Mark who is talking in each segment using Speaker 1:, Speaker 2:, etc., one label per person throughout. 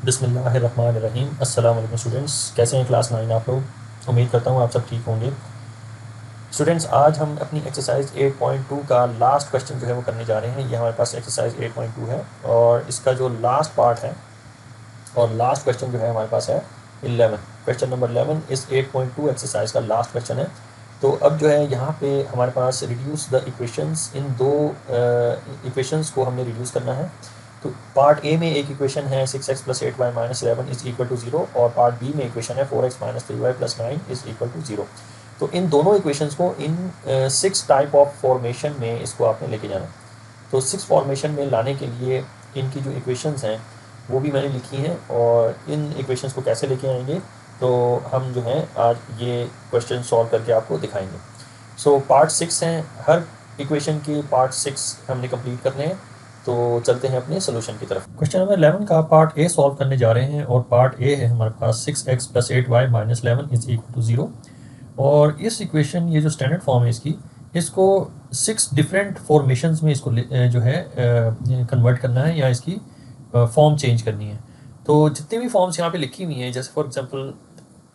Speaker 1: बिस्मिल्लाहिर्रहमानिर्रहीम। अस्सलाम वालेकुम स्टूडेंट्स, कैसे हैं क्लास 9 आप लोग। उम्मीद करता हूँ आप सब ठीक होंगे। स्टूडेंट्स, आज हम अपनी एक्सरसाइज 8.2 का लास्ट क्वेश्चन जो है वो करने जा रहे हैं। ये हमारे पास एक्सरसाइज 8.2 है और इसका जो लास्ट पार्ट है और लास्ट क्वेश्चन जो है हमारे पास है 11। क्वेश्चन नंबर 11 इस 8.2 एक्सरसाइज का लास्ट क्वेश्चन है। तो अब जो है यहाँ पे हमारे पास रिड्यूस द इक्वेशंस, इन दो इक्वेशंस को हमने रिड्यूस करना है। तो पार्ट ए में एक इक्वेशन है 6x plus 8y minus 11 is equal to 0 और पार्ट बी में इक्वेशन है 4x minus 3y plus 9 is equal to 0। तो इन दोनों इक्वेशंस को इन 6 टाइप ऑफ फॉर्मेशन में इसको आपने लेके जाना है। तो 6 फॉर्मेशन में लाने के लिए इनकी जो इक्वेशंस हैं वो भी मैंने लिखी हैं और इन इक्वेशंस को कैसे लेके आएंगे तो हम जो है आज ये क्वेश्चन सॉल्व करके आपको दिखाएंगे। सो पार्ट 6 हैं, हर इक्वेशन के पार्ट 6 हमने कंप्लीट करने हैं। तो चलते हैं अपने सोल्यूशन की तरफ। क्वेश्चन नंबर 11 का पार्ट ए सॉल्व करने जा रहे हैं और पार्ट ए है हमारे पास 6x plus 8y minus 11 is equal to 0। और इस इक्वेशन, ये जो स्टैंडर्ड फॉर्म है इसकी, इसको 6 डिफरेंट फॉर्मेशंस में इसको जो है कन्वर्ट करना है या इसकी फॉर्म चेंज करनी है। तो जितनी भी फॉर्म्स यहाँ पे लिखी हुई हैं, जैसे फॉर एग्जांपल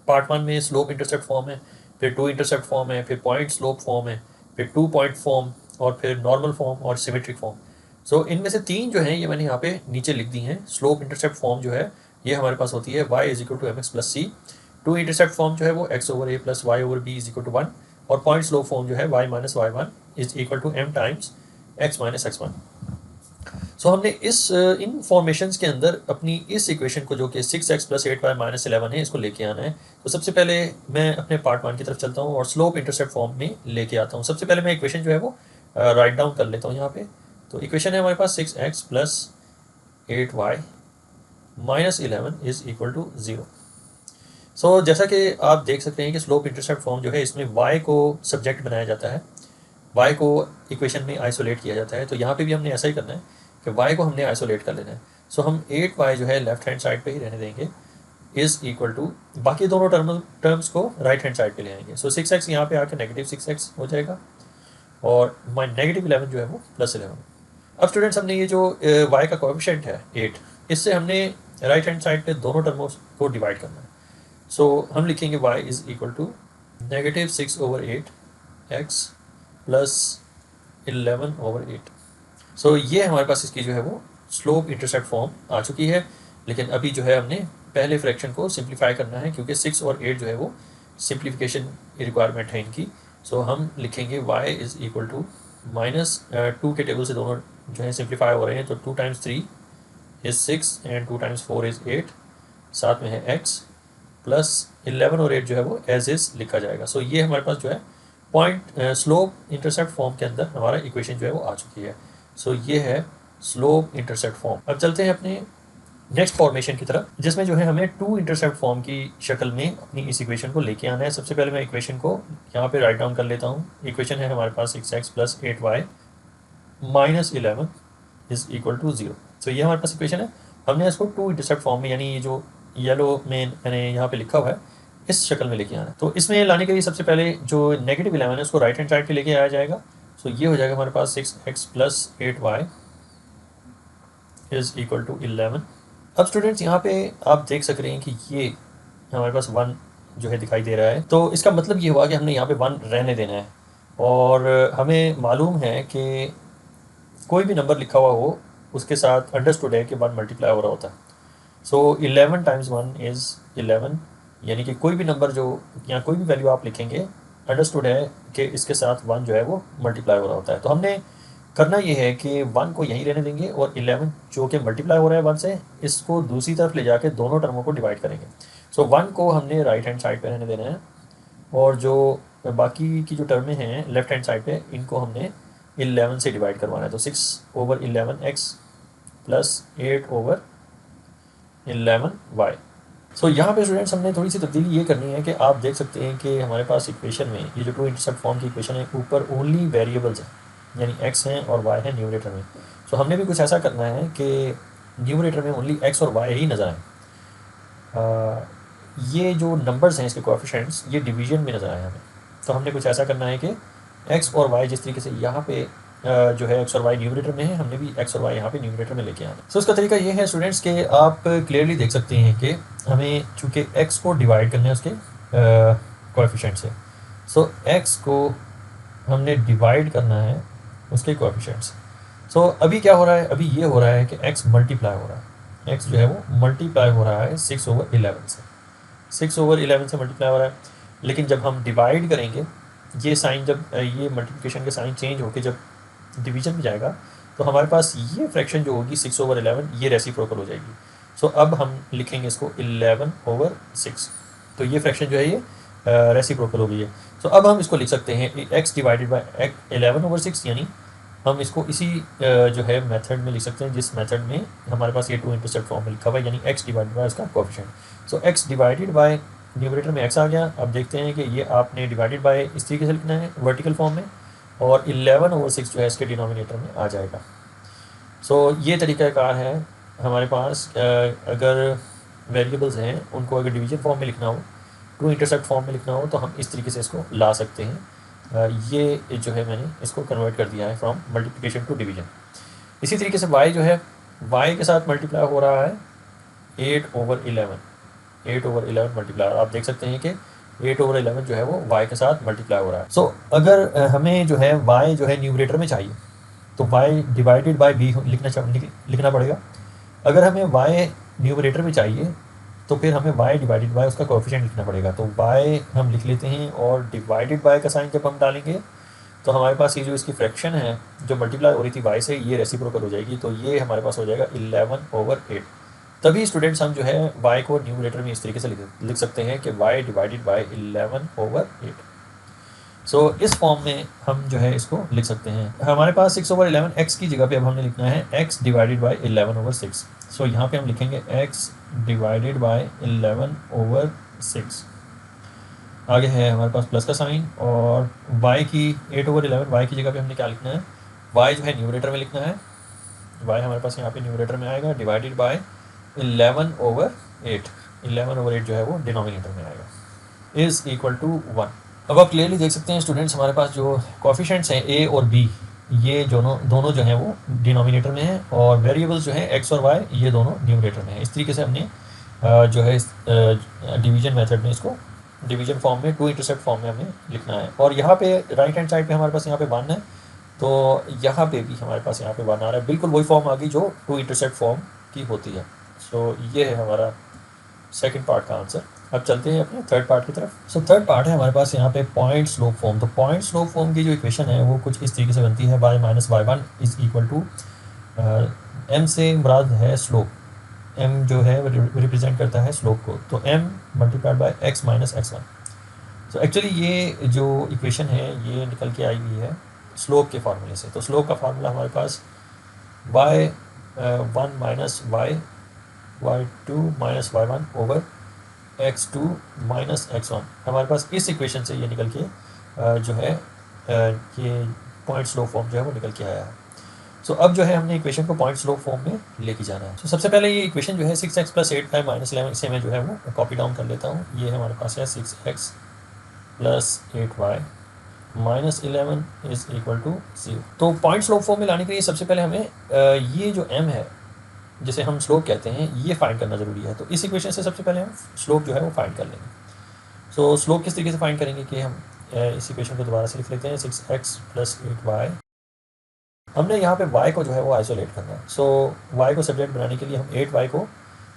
Speaker 1: पार्ट 1 में स्लोप इंटरसेप्ट फॉर्म है, फिर 2 इंटरसेप्ट फॉर्म है, फिर पॉइंट स्लोप फॉर्म है, फिर 2 पॉइंट फॉर्म और फिर नॉर्मल फॉर्म और सिमेट्रिक फॉर्म। सो इनमें से 3 जो हैं ये मैंने यहाँ पे नीचे लिख दी हैं। स्लोप इंटरसेप्ट फॉर्म जो है ये हमारे पास होती है y is equal to mx plus C. 2 intercept form जो है वो x over a plus y over b is equal to 1 और पॉइंट स्लोप फॉर्म जो है y minus y1 is equal to m times x minus x1। So हमने इन formations के अंदर अपनी इस इक्वेशन को, जो कि 6x प्लस 8y माइनस 11 है, इसको लेके आना है। तो सबसे पहले मैं अपने पार्ट 1 की तरफ चलता हूँ और स्लोप इंटरसेप्ट फॉर्म में लेके आता हूँ। सबसे पहले मैं इक्वेशन जो है वो राइट डाउन कर लेता हूँ यहाँ पे। तो इक्वेशन है हमारे पास 6x plus 8y minus 11 is equal to 0। So जैसा कि आप देख सकते हैं कि स्लोप इंटरसेप्ट फॉर्म जो है इसमें y को सब्जेक्ट बनाया जाता है, y को इक्वेशन में आइसोलेट किया जाता है। तो यहाँ पे भी हमने ऐसा ही करना है कि y को हमने आइसोलेट कर लेना है। सो हम 8y जो है लेफ्ट हैंड साइड पे ही रहने देंगे, इज इक्वल टू बाकी दोनों टर्म्स को राइट हैंड साइड पे ले आएंगे। सो 6x यहाँ पे आके नेगेटिव 6x हो जाएगा और नेगेटिव 11 जो है वो प्लस 11। अब स्टूडेंट्स, हमने ये जो y का कोएफिशिएंट है 8, इससे हमने राइट हैंड साइड पे दोनों टर्मों को डिवाइड करना है। सो हम लिखेंगे y is equal to negative 6 over 8x plus 11 over 8। So ये हमारे पास इसकी जो है वो स्लोप इंटरसेप्ट फॉर्म आ चुकी है। लेकिन अभी जो है हमने पहले फ्रैक्शन को सिंप्लीफाई करना है, क्योंकि 6 और 8 जो है वो सिंप्लीफिकेशन रिक्वायरमेंट है इनकी। सो हम लिखेंगे y is equal to minus 2 के टेबल से दोनों जो है सिंप्लीफाई हो रहे हैं। तो 2 times 3 is 6 and 2 times 4 is 8, साथ में है x प्लस 11 और 8 जो है वो एज इज लिखा जाएगा। सो ये हमारे पास जो है पॉइंट स्लोप इंटरसेप्ट फॉर्म के अंदर हमारा इक्वेशन जो है वो आ चुकी है। सो ये है स्लोप इंटरसेप्ट फॉर्म। अब चलते हैं अपने नेक्स्ट फॉर्मेशन की तरफ, जिसमें जो है हमें 2 इंटरसेप्ट फॉर्म की शक्ल में अपनी इस इक्वेशन को लेके आना है। सबसे पहले मैं इक्वेशन को यहाँ पे राइट डाउन कर लेता हूँ। इक्वेशन है हमारे पास 6x plus 8y minus 11 is equal to 0। तो ये हमारे पास इक्वेशन है। हमने इसको 2 इंटरसेप्ट फॉर्म में, यानी ये जो येलो में मैंने यहाँ पे लिखा हुआ है, इस शक्ल में लेके आना है। तो इसमें लाने के लिए सबसे पहले जो नेगेटिव 11 है उसको राइट हैंड साइड पे लेके आया जाएगा। सो ये हो जाएगा हमारे पास 6x plus 8y is equal to 11। अब स्टूडेंट्स, यहाँ पे आप देख सक रहे हैं कि ये हमारे पास 1 जो है दिखाई दे रहा है। तो इसका मतलब ये हुआ कि हमने यहाँ पे 1 रहने देना है। और हमें मालूम है कि कोई भी नंबर लिखा हुआ हो उसके साथ अंडरस्टूड है कि 1 मल्टीप्लाई हो रहा होता है। सो 11 टाइम्स 1 इज़ 11, यानी कि कोई भी नंबर जो या कोई भी वैल्यू आप लिखेंगे, अंडरस्टूड है कि इसके साथ 1 जो है वो मल्टीप्लाई हो रहा होता है। तो हमने करना ये है कि 1 को यहीं रहने देंगे और 11 जो कि मल्टीप्लाई हो रहा है 1 से, इसको दूसरी तरफ ले जाके दोनों टर्मों को डिवाइड करेंगे। सो 1 को हमने राइट हैंड साइड पे रहने देना है और जो बाकी की जो टर्में हैं लेफ्ट हैंड साइड पे, इनको हमने 11 से डिवाइड करवाना है। तो 6 over 11x plus 8 over 11y। सो यहाँ पे स्टूडेंट्स हमने थोड़ी सी तब्दीली ये करनी है कि आप देख सकते हैं कि हमारे पास इक्वेशन में ये जो 2 इंटरसेप्ट फॉर्म की इक्वेशन है, ऊपर ओनली वेरिएबल्स हैं, यानी x हैं और y है न्यूमरेटर में। सो हमने भी कुछ ऐसा करना है कि न्यूमरेटर में ओनली x और y ही नज़र आए। ये जो नंबर्स हैं इसके कोएफिशिएंट्स, ये डिवीजन में नज़र आए हमें। तो हमने कुछ ऐसा करना है कि x और y जिस तरीके से यहाँ पे जो है एक्स और वाई न्यूमरेटर में है, हमने भी एक्स और वाई यहाँ पे न्यूमरेटर में लेके आना। सो इसका तरीका ये है स्टूडेंट्स कि आप क्लियरली देख सकते हैं कि हमें चूँकि एक्स को डिवाइड करना है उसके कोएफिशिएंट से। सो एक्स को हमने डिवाइड करना है उसके कोएफिशिएंट से। सो अभी क्या हो रहा है, अभी ये हो रहा है कि एक्स मल्टीप्लाई हो रहा है, एक्स जो है वो मल्टीप्लाई हो रहा है 6/11 से, 6/11 से मल्टीप्लाई हो रहा है। लेकिन जब हम डिवाइड करेंगे, ये साइन जब ये मल्टीप्लिकेशन के साइन चेंज होकर जब डिवीजन में जाएगा तो हमारे पास ये फ्रैक्शन जो होगी 6/11 ये रेसिप्रोकल हो जाएगी। सो अब हम लिखेंगे इसको 11/6। तो ये फ्रैक्शन जो है ये रेसिप्रोकल हो गई है। सो अब हम इसको लिख सकते हैं x डिवाइडेड बाई 11/6, यानी हम इसको इसी जो है मेथड में लिख सकते हैं जिस मेथड में हमारे पास ये टू इंटरसेप्ट फॉर्म में लिखा हुआ है, यानी x डिवाइडेड बाई इसका coefficient. So x divided by numerator में x आ गया। अब देखते हैं कि ये आपने डिवाइडेड बाय इस तरीके से लिखना है वर्टिकल फॉर्म में, और 11/6 जो है इसके डिनोमिनेटर में आ जाएगा। सो ये तरीक़ाकार है हमारे पास। अगर वेरिएबल्स हैं उनको अगर डिवीजन फॉर्म में लिखना हो, टू इंटरसेप्ट फॉर्म में लिखना हो, तो हम इस तरीके से इसको ला सकते हैं। ये जो है मैंने इसको कन्वर्ट कर दिया है फ्रॉम मल्टीप्लिकेशन टू डिवीजन। इसी तरीके से y जो है, y के साथ मल्टीप्लाई हो रहा है 8/11, 8/11 मल्टीप्लाई। आप देख सकते हैं कि 8/11 जो है वो y के साथ मल्टीप्लाई हो रहा है। सो अगर हमें जो है y जो है न्यूमरेटर में चाहिए तो y डिवाइडेड बाय b लिखना पड़ेगा। अगर हमें y न्यूमरेटर में चाहिए तो फिर हमें y डिवाइडेड बाय उसका कोएफिशिएंट लिखना पड़ेगा। तो y हम लिख लेते हैं, और डिवाइडेड बाय का साइन जब हम डालेंगे तो हमारे पास ये जो इसकी फ्रैक्शन है जो मल्टीप्लाई हो रही थी y से, ये रेसिप्रोकल हो जाएगी। तो ये हमारे पास हो जाएगा 11/8। तभी स्टूडेंट्स हम जो है y को न्यूमरेटर में इस तरीके से लिख सकते हैं कि y डिवाइडेड बाय 11/8। सो इस फॉर्म में हम जो है इसको लिख सकते हैं। हमारे पास 6/11 x की जगह पे अब हमने लिखना है x डिवाइडेड बाय 11/6। सो यहाँ पे हम लिखेंगे x डिवाइडेड बाय 11/6। आगे है हमारे पास प्लस का साइन, और y की 8/11 y की जगह पे हमने क्या लिखना है, y जो है न्यूमरेटर में लिखना है। y हमारे पास यहाँ पे न्यूमरेटर में आएगा, डिवाइडेड बाय 11/8। 11/8 जो है वो डिनोमिनेटर में आएगा, इज़ इक्वल टू 1। अब आप क्लियरली देख सकते हैं स्टूडेंट्स, हमारे पास जो कोएफिशिएंट्स हैं a और b, ये दोनों जो हैं वो डिनोमिनेटर में हैं, और वेरिएबल्स जो हैं x और y ये दोनों न्यूमरेटर में हैं। इस तरीके से हमने जो है इस डिवीजन मेथड में इसको डिवीजन फॉर्म में, टू इंटरसेप्ट फॉर्म में हमें लिखना है। और यहाँ पे राइट हैंड साइड पे हमारे पास यहाँ पे 1 है, तो यहाँ पे भी हमारे पास यहाँ पे 1 आ रहा है। बिल्कुल वही फॉर्म आ गई जो टू इंटरसेप्ट फॉर्म की होती है। सो ये है हमारा सेकेंड पार्ट का आंसर। अब चलते हैं अपने थर्ड पार्ट की तरफ। सो थर्ड पार्ट है हमारे पास यहाँ पे पॉइंट स्लोप फॉर्म। तो पॉइंट स्लोप फॉर्म की जो इक्वेशन है वो कुछ इस तरीके से बनती है, y minus y1 is equal to m से मुराद है स्लोप, m जो है रिप्रेजेंट करता है स्लोप को, तो m multiplied by x minus x1। So actually ये जो इक्वेशन है ये निकल के आई हुई है स्लोप के फार्मूले से। तो स्लोप का फार्मूला हमारे पास y1 minus y2 minus y1 over x2 minus x1। हमारे पास इस इक्वेशन से ये निकल के जो है ये पॉइंट स्लोप फॉर्म जो है वो निकल के आया है। सो अब जो है हमने इक्वेशन को पॉइंट स्लोप फॉर्म में लेके जाना है। सो सबसे पहले ये इक्वेशन जो है 6x प्लस 8y माइनस 11, इसे मैं जो है वो कॉपी डाउन कर लेता हूँ। ये हमारे पास है 6x plus 8y minus 11 is equal to 0। तो पॉइंट स्लोप फॉर्म में लाने के लिए सबसे पहले हमें ये जो m है जिसे हम स्लोप कहते हैं ये फाइंड करना ज़रूरी है। तो इस इक्वेशन से सबसे पहले हम स्लोप जो है वो फाइंड कर लेंगे। सो स्लोप किस तरीके से फाइंड करेंगे कि हम इस इक्वेशन को दोबारा से लिख लेते हैं 6x प्लस 8y। हमने यहाँ पे y को जो है वो आइसोलेट करना है। सो y को सब्जेक्ट बनाने के लिए हम 8y को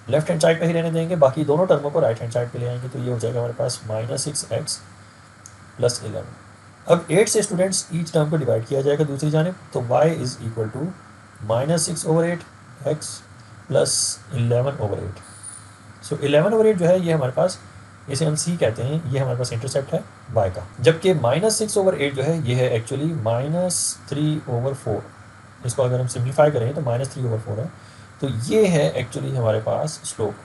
Speaker 1: लेफ्ट हैंड साइड पे ही रहने देंगे, बाकी दोनों टर्मों को राइट हैंड साइड पे ले आएंगे। तो ये हो जाएगा हमारे पास माइनस 6x प्लस 11। अब 8 से स्टूडेंट्स ईच टर्म को डिवाइड किया जाएगा दूसरी जानिब, तो y is equal to minus 6/8x plus 11/8। So 11/8 जो है ये हमारे पास, इसे हम c कहते हैं, ये हमारे पास इंटरसेप्ट है y का। जबकि माइनस 6/8 जो है ये है एक्चुअली माइनस 3/4। इसको अगर हम सिम्प्लीफाई करें तो माइनस 3/4 है। तो ये है एक्चुअली हमारे पास स्लोप,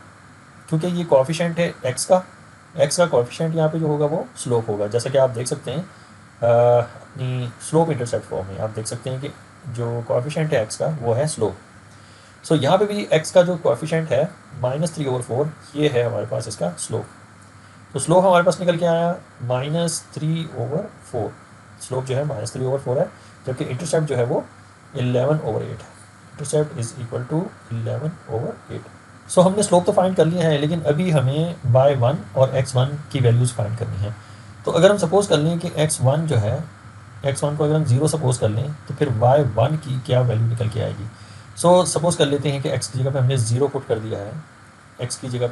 Speaker 1: क्योंकि ये कोएफिशिएंट है x का कोएफिशिएंट यहाँ पे जो होगा वो स्लोप होगा। जैसा कि आप देख सकते हैं अपनी स्लोप इंटरसेप्ट फॉर्म में आप देख सकते हैं कि जो कोएफिशिएंट है x का वो है स्लोप। सो यहाँ पे भी x का जो कोएफिशिएंट है माइनस 3/4, ये है हमारे पास इसका स्लोप। तो स्लोप हमारे पास निकल के आया माइनस 3/4। स्लोप जो है माइनस 3/4 है। जबकि इंटरसेप्ट जो है वो 11/8 है। Intercept is equal to 11/8। So हमने स्लोप तो फाइंड कर लिया है, लेकिन अभी हमें y1 और x1 की वैल्यूज़ फाइंड करनी है। तो अगर हम सपोज़ कर लें कि x1 जो है, x1 को अगर हम 0 सपोज़ कर लें तो फिर y1 की क्या वैल्यू निकल के आएगी। सो सपोज़ कर लेते हैं कि x की जगह पे हमने 0 पुट कर दिया है, x की जगह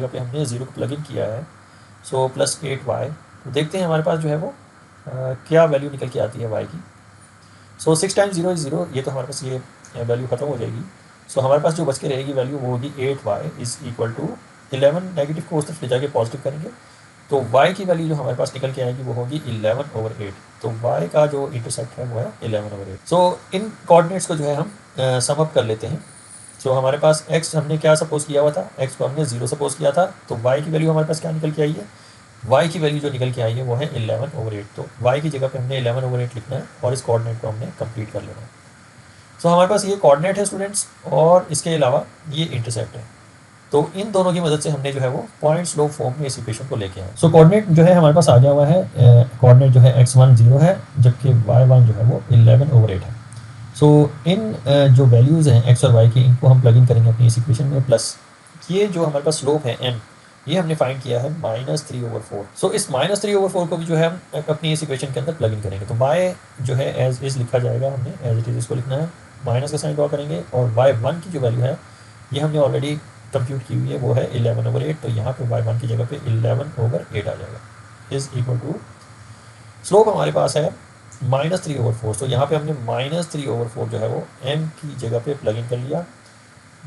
Speaker 1: पे हमने 0 को प्लग इन किया है। सो प्लस 8y, तो देखते हैं हमारे पास जो है वो क्या वैल्यू निकल के आती है y की। सो 6 टाइम्स 0 इज़ 0, ये तो हमारे पास ये वैल्यू ख़त्म हो जाएगी। सो हमारे पास जो बच के रहेगी वैल्यू वो होगी 8y is equal to 11, negative को उस तरफ ले जाके पॉजिटिव करेंगे तो y की वैल्यू जो हमारे पास निकल के आएगी वो होगी 11/8। तो y का जो इंटरसेप्ट है वो है 11/8। सो इन कोऑर्डिनेट्स को जो है हम सम अप कर लेते हैं। सो हमारे पास x हमने क्या सपोज किया हुआ था, x को हमने 0 सपोज किया था, तो y की वैल्यू हमारे पास क्या निकल के आई है, y की वैल्यू जो निकल के आई है वो है 11/8। तो y की जगह पे हमने 11/8 लिखना है और इस कोऑर्डिनेट को हमने कंप्लीट कर लेना है। सो हमारे पास ये कोऑर्डिनेट है स्टूडेंट्स, और इसके अलावा ये इंटरसेप्ट है। तो इन दोनों की मदद से हमने जो है वो पॉइंट स्लोप फॉर्म में इस इक्वेशन को लेके आए। सो कोऑर्डिनेट जो है हमारे पास आ गया हुआ है, कोऑर्डिनेट जो है x1 0 है, जबकि y1 जो है वो 11/8 है। सो इन जो वैल्यूज़ हैं x और y की, इनको हम प्लग इन करेंगे अपनी इस इक्वेशन में, प्लस ये जो हमारे पास स्लोप है m, ये हमने फाइंड किया है -3/4। सो इस -3/4 को भी जो है हम अपनी इस इक्वेशन के अंदर प्लग इन करेंगे। तो y जो है एज इज लिखा जाएगा, हमने एज इट इज़ इसको लिखना है, माइनस का साइन ड्रॉ करेंगे, और y1 की जो वैल्यू है ये हमने ऑलरेडी कंप्यूट की हुई है, वो है 11/8। तो यहाँ पे y1 की जगह पे 11/8 आ जाएगा, इज़ इक्वल टू स्लोप हमारे पास है -3/4। तो यहाँ पे हमने -3/4 जो है वो m की जगह पे प्लग इन कर लिया।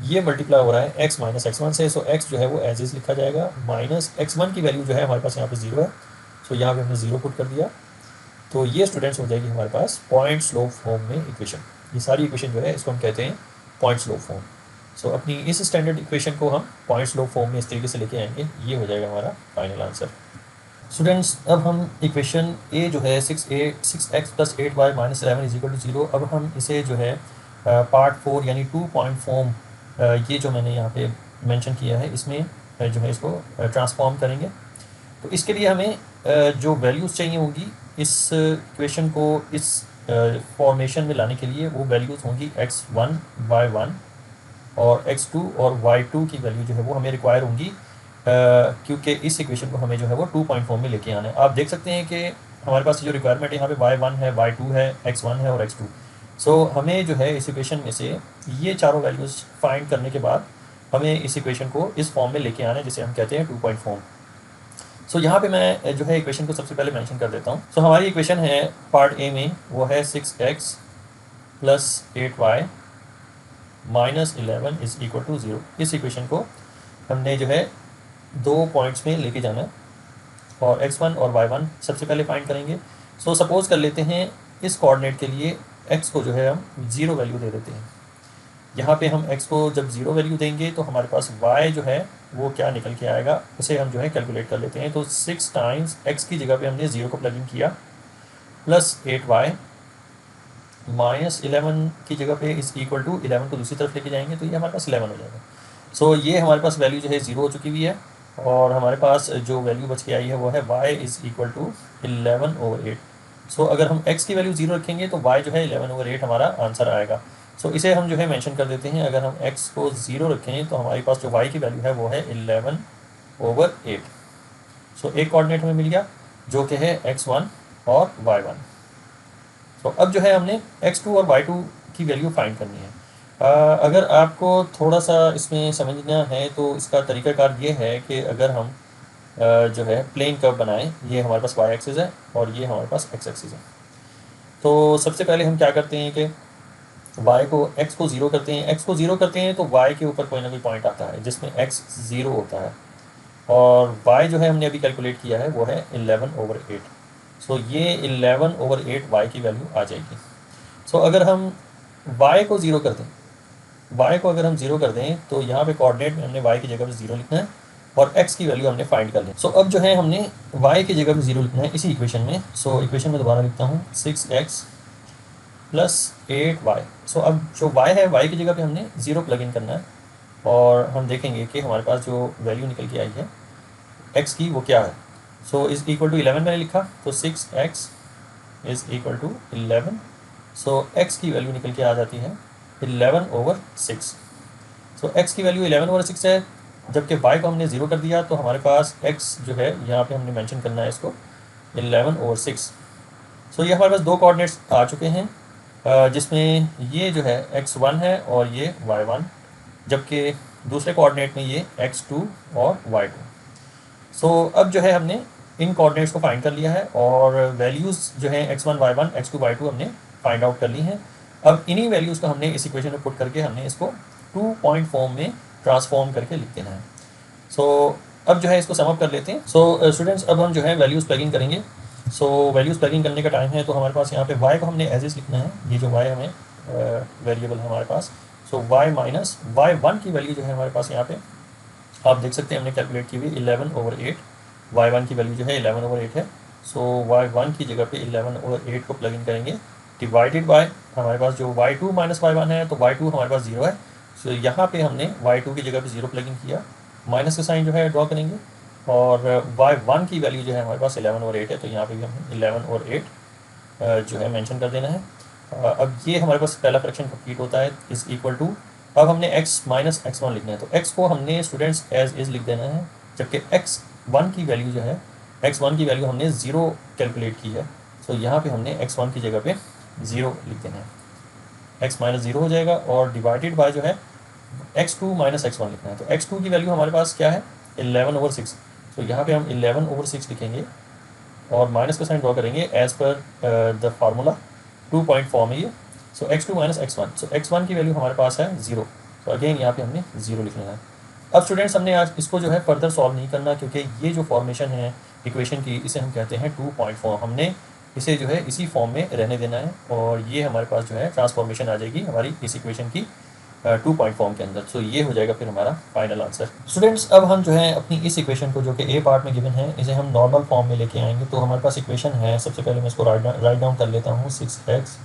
Speaker 1: ये मल्टीप्लाई हो रहा है x माइनस x1 से, सो x जो है वो एज इज लिखा जाएगा, माइनस x1 की वैल्यू जो है हमारे पास यहाँ पे 0 है, सो यहाँ पे हमने 0 पुट कर दिया। तो ये स्टूडेंट्स हो जाएगी हमारे पास पॉइंट स्लोप फॉर्म में इक्वेशन। ये सारी इक्वेशन जो है इसको हम कहते हैं पॉइंट स्लोप फॉर्म। सो अपनी इस स्टैंडर्ड इक्वेशन को हम पॉइंट स्लोप फॉर्म में इस तरीके से लेके आएंगे, ये हो जाएगा हमारा फाइनल आंसर। स्टूडेंट्स अब हम इक्वेशन ए जो है 6x + 8y - 11 = 0, अब हम इसे जो है पार्ट 4 यानी 2 पॉइंट फॉर्म, ये जो मैंने यहाँ पे मेंशन किया है इसमें जो है इसको ट्रांसफॉर्म करेंगे। तो इसके लिए हमें जो वैल्यूज़ चाहिए होंगी इस इक्वेशन को इस फॉर्मेशन में लाने के लिए, वो वैल्यूज़ होंगी x1 y1 और x2 और y2 की वैल्यू जो है वो हमें रिक्वायर होंगी, क्योंकि इस इक्वेशन को हमें जो है वो 2 पॉइंट फॉर्म में लेके आना है। आप देख सकते हैं कि हमारे पास जो रिक्वायरमेंट है यहाँ पे y1 है, y2 है, x1 है और x2। सो हमें जो है इस इक्वेशन में से ये चारों वैल्यूज़ फाइंड करने के बाद हमें इस इक्वेशन को इस फॉर्म में लेके आना है, जिसे हम कहते हैं 2 पॉइंट फॉर्म। सो यहाँ पे मैं जो है इक्वेशन को सबसे पहले मेंशन कर देता हूँ। सो हमारी इक्वेशन है पार्ट ए में, वो है 6x + 8y - 11 = 0। इस इक्वेशन को हमने जो है 2 पॉइंट्स में लेके जाना है, और x1 और y1 सबसे पहले फाइंड करेंगे। सो सपोज़ कर लेते हैं इस कोऑर्डिनेट के लिए x को जो है हम 0 वैल्यू दे देते हैं। यहाँ पे हम x को जब 0 वैल्यू देंगे तो हमारे पास y जो है वो क्या निकल के आएगा, उसे हम जो है कैलकुलेट कर लेते हैं। तो 6 टाइम्स x की जगह पे हमने 0 को प्लग इन किया, प्लस 8y -11 की जगह पे इस इक्वल टू 11 को दूसरी तरफ लेके जाएंगे तो ये हमारे पास 11 हो जाएगा। सो ये हमारे पास वैल्यू जो है 0 हो चुकी हुई है, और हमारे पास जो वैल्यू बच के आई है वो है y = 11/8। सो अगर हम x की वैल्यू 0 रखेंगे तो y जो है 11/8 हमारा आंसर आएगा। सो इसे हम जो है मेंशन कर देते हैं। अगर हम x को 0 रखें तो हमारे पास जो y की वैल्यू है वो है 11/8। सो एक कोऑर्डिनेट हमें मिल गया जो कि है x1 और y1। तो अब जो है हमने x2 और y2 की वैल्यू फाइंड करनी है। अगर आपको थोड़ा सा इसमें समझना है तो इसका तरीकाकार ये है कि अगर हम जो है प्लेन कर्व बनाएं, ये हमारे पास y एक्सिस है और ये हमारे पास x एक्सिस है। तो सबसे पहले हम क्या करते हैं कि x को 0 करते हैं। x को 0 करते हैं तो y के ऊपर कोई ना कोई पॉइंट आता है जिसमें x 0 होता है, और y जो है हमने अभी कैलकुलेट किया है वो है 11/8। सो ये 11/8 y की वैल्यू आ जाएगी। सो अगर हम y को 0 कर दें, y को अगर हम 0 कर दें तो यहाँ पे कोऑर्डिनेट में हमने y की जगह पे 0 लिखना है और x की वैल्यू हमने फाइंड कर ली। सो अब जो है हमने y की जगह पे 0 लिखना है इसी इक्वेशन में। सो इक्वेशन में दोबारा लिखता हूँ 6x + 8y। सो अब जो y है, y की जगह पे हमने 0 प्लग इन करना है, और हम देखेंगे कि हमारे पास जो वैल्यू निकल के आई है x की वो क्या है। सो इज़ इक्वल टू 11 मैंने लिखा, तो 6x is equal to 11। So x की वैल्यू निकल के आ जाती है 11/6। सो x की वैल्यू 11/6 है, जबकि y को हमने 0 कर दिया तो हमारे पास x जो है यहाँ पे हमने मेंशन करना है इसको 11/6। सो ये हमारे पास दो कोऑर्डिनेट्स आ चुके हैं, जिसमें ये जो है x1 है और ये y1, जबकि दूसरे कोऑर्डिनेट में ये x2 और y2। सो अब जो है हमने इन कोऑर्डिनेट्स को फाइंड कर लिया है और वैल्यूज़ जो है x1 y1 x2 y2 हमने फाइंड आउट कर ली हैं। अब इन्हीं वैल्यूज़ को हमने इस इक्वेशन में पुट करके हमने इसको 2 पॉइंट फॉर्म में ट्रांसफॉर्म करके लिख देना है। सो अब जो है इसको समअप कर लेते हैं। सो स्टूडेंट्स, अब हम जो है वैल्यूज़ प्लगिंग करेंगे। सो वैल्यूज़ प्लगिंग करने का टाइम है, तो हमारे पास यहाँ पे y को हमने एज इज लिखना है, ये जो y हमें वेरिएबल है हमारे पास। सो y माइनस y1 की वैल्यू जो है हमारे पास यहाँ पे आप देख सकते हैं हमने कैलकुलेट की हुई 11/8। y1 की वैल्यू जो है 11/8 है। सो y1 की जगह पे 11/8 को प्लग इन करेंगे, डिवाइडेड बाय हमारे पास जो y2 माइनस y1 है, तो y2 हमारे पास 0 है। सो यहाँ पे हमने y2 की जगह पे 0 प्लग इन किया, माइनस का साइन जो है ड्रॉ करेंगे, और y1 की वैल्यू जो है हमारे पास 11/8 है, तो यहाँ पे भी हमें 11/8 जो है मेंशन कर देना है। अब ये हमारे पास पहला फ्रैक्शन कंप्लीट होता है, इज़ इक्वल टू, अब हमने x माइनस x1 लिखना है, तो x को हमने स्टूडेंट्स एज इज लिख देना है, जबकि x1 की वैल्यू जो है, x1 की वैल्यू हमने 0 कैलकुलेट की है। सो यहाँ पे हमने x1 की जगह पे 0 लिख देना है, x माइनस 0 हो जाएगा, और डिवाइडेड बाय जो है x2 माइनस x1 लिखना है। तो x2 की वैल्यू हमारे पास क्या है 11/6। तो यहाँ पे हम 11/6 लिखेंगे और माइनस का साइन ड्रॉ करेंगे as per the formula 2 point form है ये। सो x2 माइनस x1, सो x1 की वैल्यू हमारे पास है 0, तो अगेन यहाँ पे हमने 0 लिख लेना है। अब स्टूडेंट्स, हमने आज इसको जो है फर्दर सॉल्व नहीं करना, क्योंकि ये जो फॉर्मेशन है इक्वेशन की, इसे हम कहते हैं 2 पॉइंट फॉर्म। हमने इसे जो है इसी फॉर्म में रहने देना है, और ये हमारे पास जो है ट्रांसफॉर्मेशन आ जाएगी हमारी इस इक्वेशन की 2 पॉइंट फॉर्म के अंदर। सो ये हो जाएगा फिर हमारा फाइनल आंसर। स्टूडेंट्स, अब हम जो है अपनी इस इक्वेशन को, जो कि ए पार्ट में गिवन है, इसे हम नॉर्मल फॉर्म में लेके आएंगे। तो हमारे पास इक्वेशन है, सबसे पहले मैं इसको राइट डाउन कर लेता हूँ, 6x।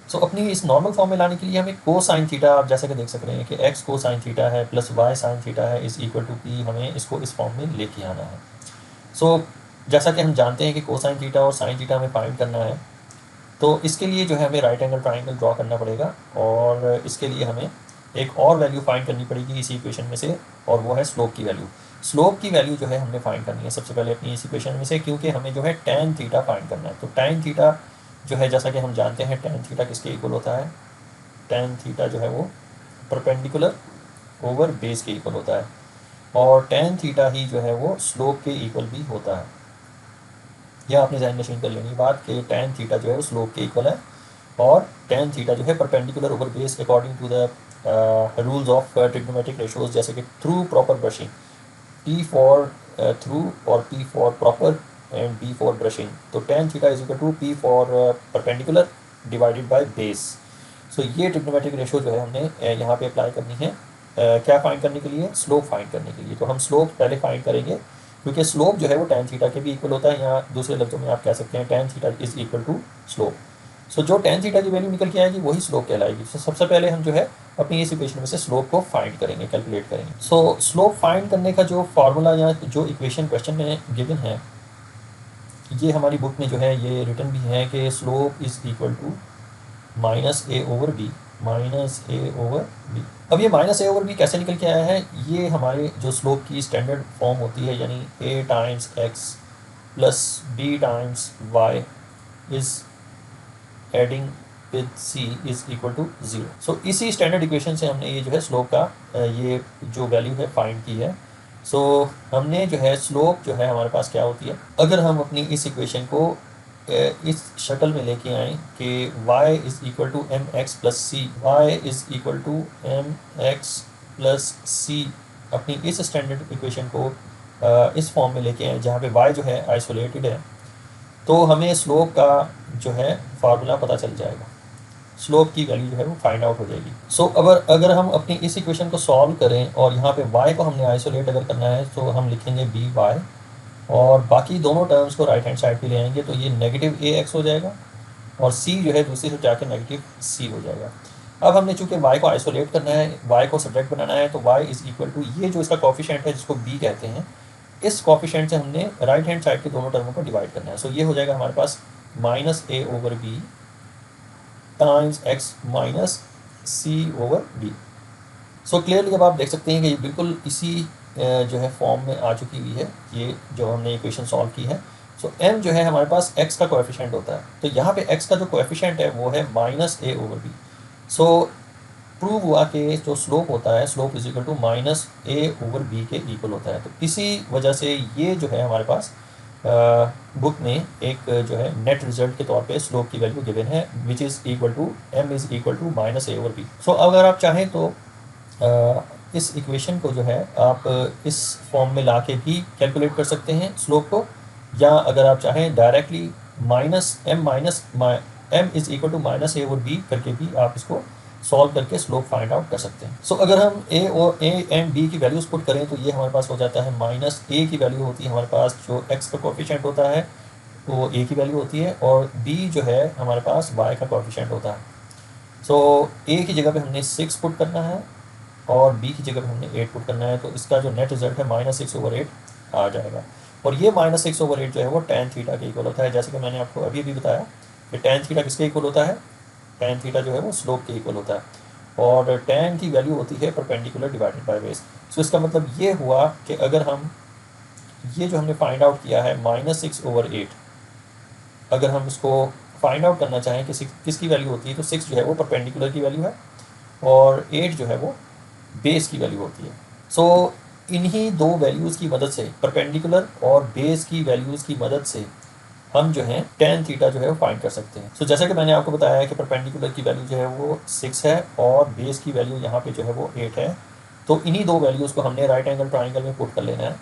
Speaker 1: सो अपनी इस नॉर्मल फॉर्म में लाने के लिए हमें कोसाइन थीटा, आप जैसे कि देख सकते हैं कि x कोसाइन थीटा है प्लस y साइन थीटा है इज इक्वल टू p, हमें इसको इस फॉर्म में लेके आना है। सो जैसा कि हम जानते हैं कि कोसाइन थीटा और साइन थीटा हमें फाइंड करना है, तो इसके लिए जो है हमें राइट एंगल ट्राइंगल ड्रॉ करना पड़ेगा, और इसके लिए हमें एक और वैल्यू फाइंड करनी पड़ेगी इसी इक्वेशन में से, और वो है स्लोप की वैल्यू। स्लोप की वैल्यू जो है हमने फाइंड करनी है सबसे पहले अपनी इस इक्वेशन में से, क्योंकि हमें जो है टैन थीटा फाइंड करना है। तो टैन थीटा जो है, जैसा कि हम जानते हैं, टैन थीटा किसके इक्वल होता है, टैन थीटा जो है वो परपेंडिकुलर ओवर बेस के इक्वल होता है, और टैन थीटा ही जो है वो स्लोप के इक्वल भी होता है। यह आपने ध्यान नशीन कर लेनी बात कि टैन थीटा जो है वो स्लोप के इक्वल है, और टैन थीटा जो है perpendicular over base according to the rules of trigonometric ratios, जैसे कि through proper brushing, T for through और P for proper and B for brushing. तो tan theta is equal to P for perpendicular divided by base. So ये trigonometric ratio जो है हमने यहाँ पे अप्लाई करनी है, क्या फाइंड करने के लिए, स्लोप फाइंड करने के लिए। तो हम स्लोप पहले फाइंड करेंगे, क्योंकि स्लोप जो है वो टैन थीटा के भी इक्वल होता है, या दूसरे लफ्ज़ों में आप कह सकते हैं tan theta is equal to slope. So जो टैन थीटा की वैल्यू निकल के आएगी वही स्लोप कहलाएगी। सो सबसे पहले हम जो है अपनी इस इक्वेशन में से स्लोप को फाइंड करेंगे, कैलकुलेट करेंगे। सो स्लोप फाइंड करने का जो फार्मूला या जो इक्वेशन क्वेश्चन में गिवन है, ये हमारी बुक में जो है ये रिटन भी है कि slope is equal to minus A over B, minus A over B. अब ये माइनस ए ओवर बी कैसे निकल के आया है, ये हमारे जो स्लोप की स्टैंडर्ड फॉर्म होती है, यानी A times X plus B times Y is adding with C is equal to 0। So इसी स्टैंडर्ड इक्वेशन से हमने ये जो है स्लोप का ये जो वैल्यू है फाइंड की है। सो हमने जो है स्लोप जो है हमारे पास क्या होती है, अगर हम अपनी इस इक्वेशन को इस शक्ल में लेके आए कि y is equal to M X plus C, Y is equal to M X plus C, अपनी इस स्टैंडर्ड इक्वेशन को इस फॉर्म में लेके आए जहाँ पे y जो है आइसोलेटेड है, तो हमें स्लोप का जो है फार्मूला पता चल जाएगा, स्लोप की वैल्यू जो है वो फाइंड आउट हो जाएगी। सो अगर हम अपनी इस इक्वेशन को सॉल्व करें और यहाँ पे y को हमने आइसोलेट अगर करना है, तो हम लिखेंगे बी वाई, और बाकी दोनों टर्म्स को राइट हैंड साइड पे ले आएंगे, तो ये नेगेटिव ए एक्स हो जाएगा, और c जो है दूसरी तरफ जाके नेगेटिव c हो जाएगा। अब हमने चूंकि y को आइसोलेट करना है, y को सब्जेक्ट बनाना है, तो y इज इक्वल टू ये जो इसका कॉफिशिएंट है जिसको b कहते हैं, इस कोफिशिएंट से हमने राइट हैंड साइड के दोनों टर्मों को डिवाइड करना है। सो ये हो जाएगा हमारे पास -a/b times x minus c/b। So clearly अब आप देख सकते हैं कि ये बिल्कुल इसी जो है फॉर्म में आ चुकी हुई है, ये जो हमने इक्वेशन सॉल्व की है। सो m जो है हमारे पास x का कोएफिशिएंट होता है, तो यहाँ पे x का जो कोएफिशिएंट है वो है -a/b। सो प्रूव हुआ कि जो स्लोप होता है, slope is equal to -a/b के इक्वल होता है। तो इसी वजह से ये जो है हमारे पास बुक में एक जो है नेट रिजल्ट के तौर पे स्लोप की वैल्यू गिवन है, which is equal to m is equal to -a/b। So अगर आप चाहें तो इस इक्वेशन को जो है आप इस फॉर्म में ला के भी कैलकुलेट कर सकते हैं स्लोप को, या अगर आप चाहें directly m is equal to -a/b करके भी आप इसको सॉल्व करके स्लोप फाइंड आउट कर सकते हैं। सो अगर हम a एंड b की वैल्यूज पुट करें तो ये हमारे पास हो जाता है -a की वैल्यू होती है हमारे पास, जो x का कोएफिशिएंट होता है वो a की वैल्यू होती है, और b जो है हमारे पास y का कोएफिशिएंट होता है। सो a की जगह पे हमने 6 पुट करना है और b की जगह पे हमने 8 पुट करना है, तो इसका जो नेट रिजल्ट है -6/8 आ जाएगा। और ये -6/8 जो है वो tan थीटा के इक्वल होता है, जैसे कि मैंने आपको अभी भी बताया कि tan थीटा किसके इक्वल होता है, tan थीटा जो है वो स्लोप के इक्वल होता है, और tan की वैल्यू होती है परपेंडिकुलर डिवाइडेड बाय बेस। सो इसका मतलब ये हुआ कि अगर हम ये जो हमने फाइंड आउट किया है -6/8, अगर हम इसको फाइंड आउट करना चाहें कि किसकी वैल्यू होती है, तो 6 जो है वो परपेंडिकुलर की वैल्यू है और 8 जो है वो बेस की वैल्यू होती है। सो इन्हीं दो वैल्यूज़ की मदद से, परपेंडिकुलर और बेस की वैल्यूज़ की मदद से हम जो है tan थीटा जो है वो फाइंड कर सकते हैं। सो जैसा कि मैंने आपको बताया है कि परपेंडिकुलर की वैल्यू जो है वो 6 है और बेस की वैल्यू यहाँ पे जो है वो 8 है, तो इन्हीं दो वैल्यूज़ को हमने राइट एंगल ट्राइंगल में पुट कर लेना है।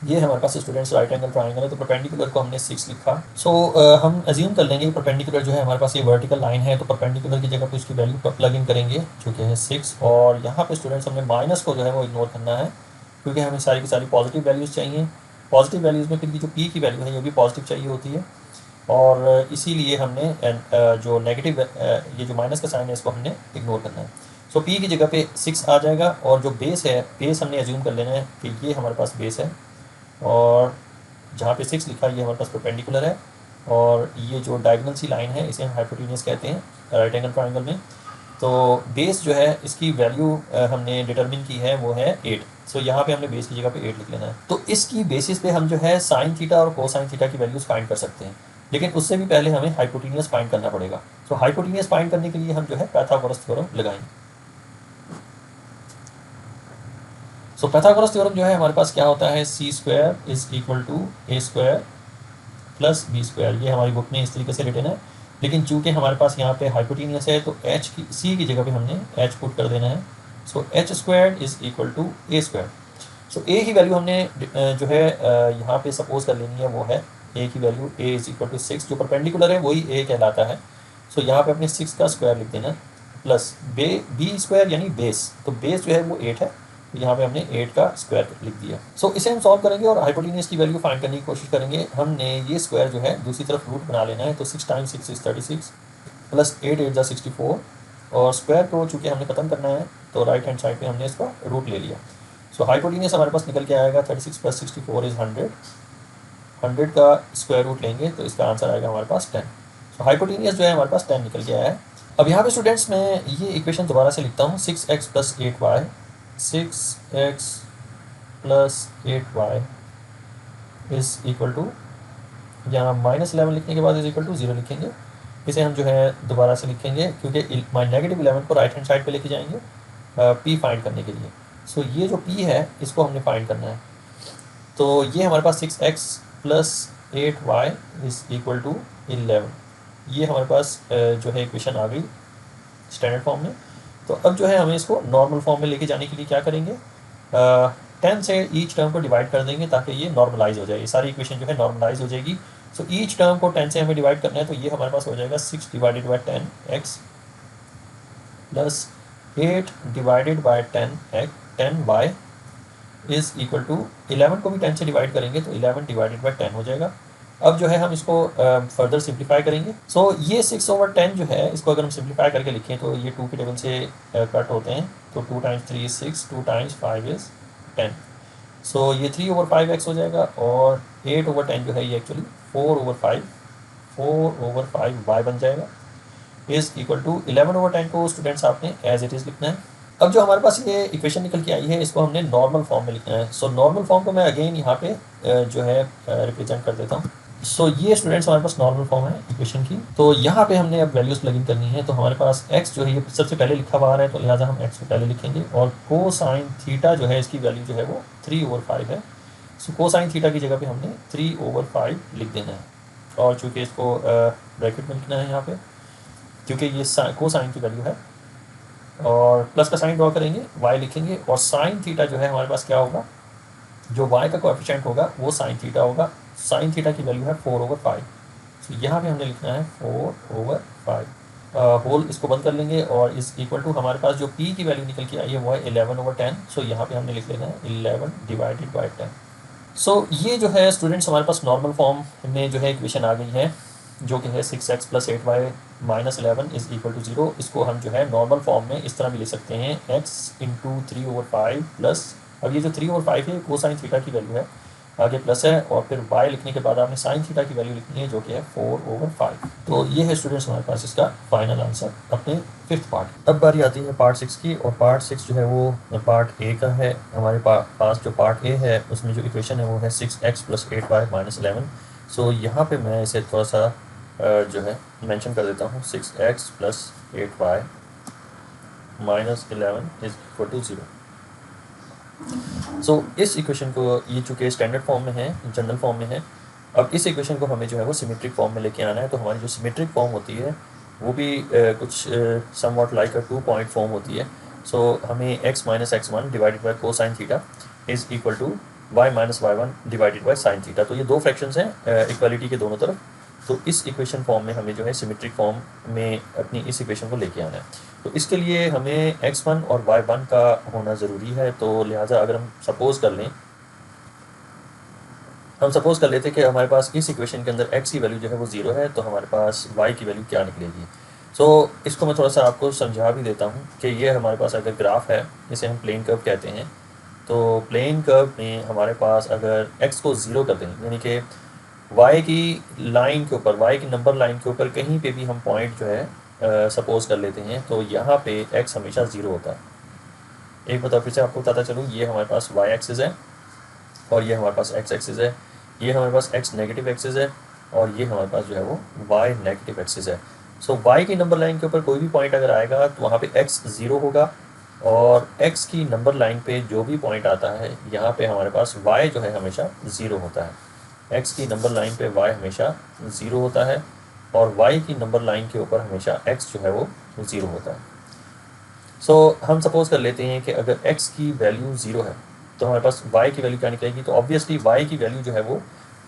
Speaker 1: ये हमारे पास स्टूडेंट्स राइट एंगल ट्राइंगल है, तो परपेंडिकुलर को हमने 6 लिखा। सो हम अज्यूम कर लेंगे परपेंडिकुलर जो है हमारे पास ये वर्टिकल लाइन है, तो परपेंडिकुलर की जगह पे उसकी वैल्यू प्लग इन करेंगे जो कि है 6, और यहाँ पे स्टूडेंट्स हमने माइनस को जो है वो इग्नोर करना है, क्योंकि हमें सारी की सारी पॉजिटिव वैल्यूज़ चाहिए। पॉजिटिव वैल्यूज़ में फिर जो p की वैल्यू है ये भी पॉजिटिव चाहिए होती है, और इसीलिए हमने जो नेगेटिव ये जो माइनस का साइन है इसको हमने इग्नोर करना है। सो p की जगह पे 6 आ जाएगा, और जो बेस है, बेस हमने एज्यूम कर लेना है कि ये हमारे पास बेस है, और जहाँ पे 6 लिखा है ये हमारे पास परपेंडिकुलर है, और ये जो डायगोनल सी लाइन है इसे हम हाइपोटेन्यूस कहते हैं राइट एंगल ट्राइंगल में। तो बेस जो है इसकी वैल्यू हमने डिटरमिन की है वो है 8। सो यहाँ पे हमने बेस की जगह पे 8 लिख लेना है। तो इसकी बेसिस पे हम जो है साइन थीटा और कोसाइन थीटा की वैल्यूज़ फाइंड कर सकते हैं, लेकिन उससे भी पहले हमें हाइपोटेन्यूस फाइंड करना पड़ेगा। सो हाइपोटेन्यूस फाइंड करने के लिए हम जो है पाइथागोरस थ्योरम लगाएंगे। सो पाइथागोरस थ्योरम जो है हमारे पास क्या होता है, c² is equal to a² plus b²। ये हमारी बुक में इस तरीके से रिटन है, लेकिन चूंकि हमारे पास यहाँ पे हाइपोटेन्यूस है तो c की जगह पे हमने h पुट कर देना है। So h² is equal to a²। So a की वैल्यू हमने जो है यहाँ पे सपोज कर लेनी है, वो है a की value a is equal to 6, जो परपेंडिकुलर है वही a कहलाता है। सो यहाँ पे अपने 6 का स्क्वायर लिख देना, प्लस b² यानी बेस, तो बेस जो है वो 8 है, यहाँ पे हमने 8 का स्क्वायर लिख दिया। सो इसे हम सॉल्व करेंगे और हाइपोटेन्यूस की वैल्यू फाइंड करने की कोशिश करेंगे। हमने ये स्क्वायर जो है दूसरी तरफ रूट बना लेना है, तो 6 टाइम्स 6 इज 36 प्लस 8 8 जा 64, और स्क्वायर को चूँकि हमने खत्म करना है तो राइट हैंड साइड पे हमने इसका रूट ले लिया। सो हाइपोटेन्यूस हमारे पास निकल के आएगा 36 प्लस 64 इज 100। 100 का स्क्वायर रूट लेंगे तो इसका आंसर आएगा हमारे पास 10। सो हाइपोटेन्यूस जो है हमारे पास 10 निकल के आया है। अब यहाँ पे स्टूडेंट्स मैं ये इक्वेशन दोबारा से लिखता हूँ, 6x plus 8y, 6x plus 8y is equal to, यहाँ -11 लिखने के बाद इज इक्वल टू 0 लिखेंगे। इसे हम जो है दोबारा से लिखेंगे क्योंकि -11 को राइट हैंड साइड पे लेके जाएंगे p फाइंड करने के लिए। सो ये जो p है इसको हमने फाइंड करना है, तो ये हमारे पास 6x plus 8y is equal to 11, ये हमारे पास जो है इक्वेशन आ गई स्टैंडर्ड फॉर्म में। तो अब जो है हमें इसको नॉर्मल फॉर्म में लेके जाने के लिए क्या करेंगे, 10 से ईच टर्म को डिवाइड कर देंगे ताकि ये नॉर्मलाइज हो जाए, ये सारी इक्वेशन जो है नॉर्मलाइज हो जाएगी। सो ईच टर्म को 10 से हमें डिवाइड करना है, तो ये हमारे पास हो जाएगा 6 divided by 10x plus 8 divided by 10y is equal to 11 को भी 10 से डिवाइड करेंगे तो 11 डिवाइडेड बाई 10 हो जाएगा। अब जो है हम इसको फर्दर सिंप्लीफाई करेंगे। सो ये 6/10 जो है इसको अगर हम सिंप्लीफाई करके लिखें तो ये 2 के टेबल से कट होते हैं, तो 2 टाइम्स 3 इज़ 6, 2 टाइम्स 5 इज़ 10। सो ये 3/5x हो जाएगा और 8/10 जो है ये एक्चुअली 4/5 बन जाएगा इज इक्वल टू 11/10 को स्टूडेंट्स आपने एज इट इज़ लिखना है। अब जो हमारे पास ये इक्वेशन निकल के आई है इसको हमने नॉर्मल फॉर्म में लिखना है। सो नॉर्मल फॉर्म को मैं अगेन यहाँ पे जो है रिप्रेजेंट कर देता हूँ। सो ये स्टूडेंट्स हमारे पास नॉर्मल फॉर्म है इक्वेशन की। तो यहाँ पे हमने अब वैल्यूज प्लग इन करनी है। तो हमारे पास x जो है ये सबसे पहले लिखा हुआ आ रहा है, तो लिहाजा हम x को पहले लिखेंगे और कोसाइन थीटा जो है इसकी वैल्यू जो है वो 3/5 है। सो कोसाइन थीटा की जगह पे हमने 3/5 लिख देना है और चूँकि इसको ब्रैकेट में लिखना है यहाँ पे क्योंकि ये कोसाइन की वैल्यू है और प्लस का साइन ड्रॉ करेंगे, y लिखेंगे और साइन थीटा जो है हमारे पास क्या होगा, जो y का कोएफिशिएंट होगा वो साइन थीटा होगा। साइन थीटा की वैल्यू है 4/5। तो यहाँ पे हमने लिखना है 4/5 होल, इसको बंद कर लेंगे और इस इक्वल टू हमारे पास जो p की वैल्यू निकल के आई है वो है 11/10। सो यहाँ पे हमने लिख लेना है 11/10। सो ये जो है स्टूडेंट्स हमारे पास नॉर्मल फॉर्म में जो है इक्वेशन आ गई है जो कि है 6x + 8y - 11 is equal to 0। इसको हम जो है नॉर्मल फॉर्म में इस तरह भी लिख सकते हैं x इंटू 3/5 प्लस, अब ये जो 3/5 है कोसाइन थीटा की वैल्यू है, आगे प्लस है और फिर y लिखने के बाद आपने साइन थीटा की वैल्यू लिखनी है जो कि है 4/5। तो ये है स्टूडेंट्स हमारे पास इसका फाइनल आंसर अपने 5th पार्ट। अब बारी आती है पार्ट 6 की और पार्ट 6 जो है वो पार्ट ए का है। हमारे पास जो पार्ट ए है उसमें जो इक्वेशन है वो है 6x + 8y - 11। सो यहाँ पे मैं इसे थोड़ा सा जो है मेंशन कर देता हूँ 6x + 8y - 11 is equal to 0। सो इस इक्वेशन को, ये चूँकि स्टैंडर्ड फॉर्म में है, जनरल फॉर्म में है, अब इस इक्वेशन को हमें जो है वो सिमेट्रिक फॉर्म में लेके आना है। तो हमारी जो सिमेट्रिक फॉर्म होती है वो भी कुछ somewhat like a 2 point form होती है। सो हमें x - x1 divided by cosine theta is equal to y - y1 divided by sine theta. तो ये दो फ्रैक्शंस हैं इक्वालिटी के दोनों तरफ। तो इस इक्वेशन फॉर्म में हमें जो है सिमेट्रिक फॉर्म में अपनी इस इक्वेशन को लेके आना है। तो इसके लिए हमें x1 और y1 का होना ज़रूरी है। तो लिहाजा अगर हम सपोज़ कर लेते कि हमारे पास इस इक्वेशन के अंदर x की वैल्यू जो है वो 0 है, तो हमारे पास y की वैल्यू क्या निकलेगी। सो इसको मैं थोड़ा सा आपको समझा भी देता हूँ कि ये हमारे पास अगर ग्राफ है, इसे हम प्लेन कर्व कहते हैं। तो प्लेन कर्व में हमारे पास अगर x को 0 कर दें, यानी कि y की लाइन के ऊपर, y की नंबर लाइन के ऊपर कहीं पे भी हम पॉइंट जो है सपोज कर लेते हैं, तो यहाँ पे x हमेशा 0 होता है। एक बार फिर से आपको बताता चलूँ, ये हमारे पास y एक्सिस है और ये हमारे पास x एक्सिस है, ये हमारे पास x नेगेटिव एक्सिस है और ये हमारे पास जो है वो y नेगेटिव एक्सिस है। सो y की नंबर लाइन के ऊपर कोई भी पॉइंट अगर आएगा तो वहाँ पे x 0 होगा और x की नंबर लाइन पे जो भी पॉइंट आता है यहाँ पे हमारे पास y जो है हमेशा 0 होता है। x की नंबर लाइन पे y हमेशा 0 होता है और y की नंबर लाइन के ऊपर हमेशा x जो है वो 0 होता है। सो हम सपोज़ कर लेते हैं कि अगर x की वैल्यू 0 है तो हमारे पास y की वैल्यू क्या निकलेगी। तो ऑब्वियसली y की वैल्यू जो है वो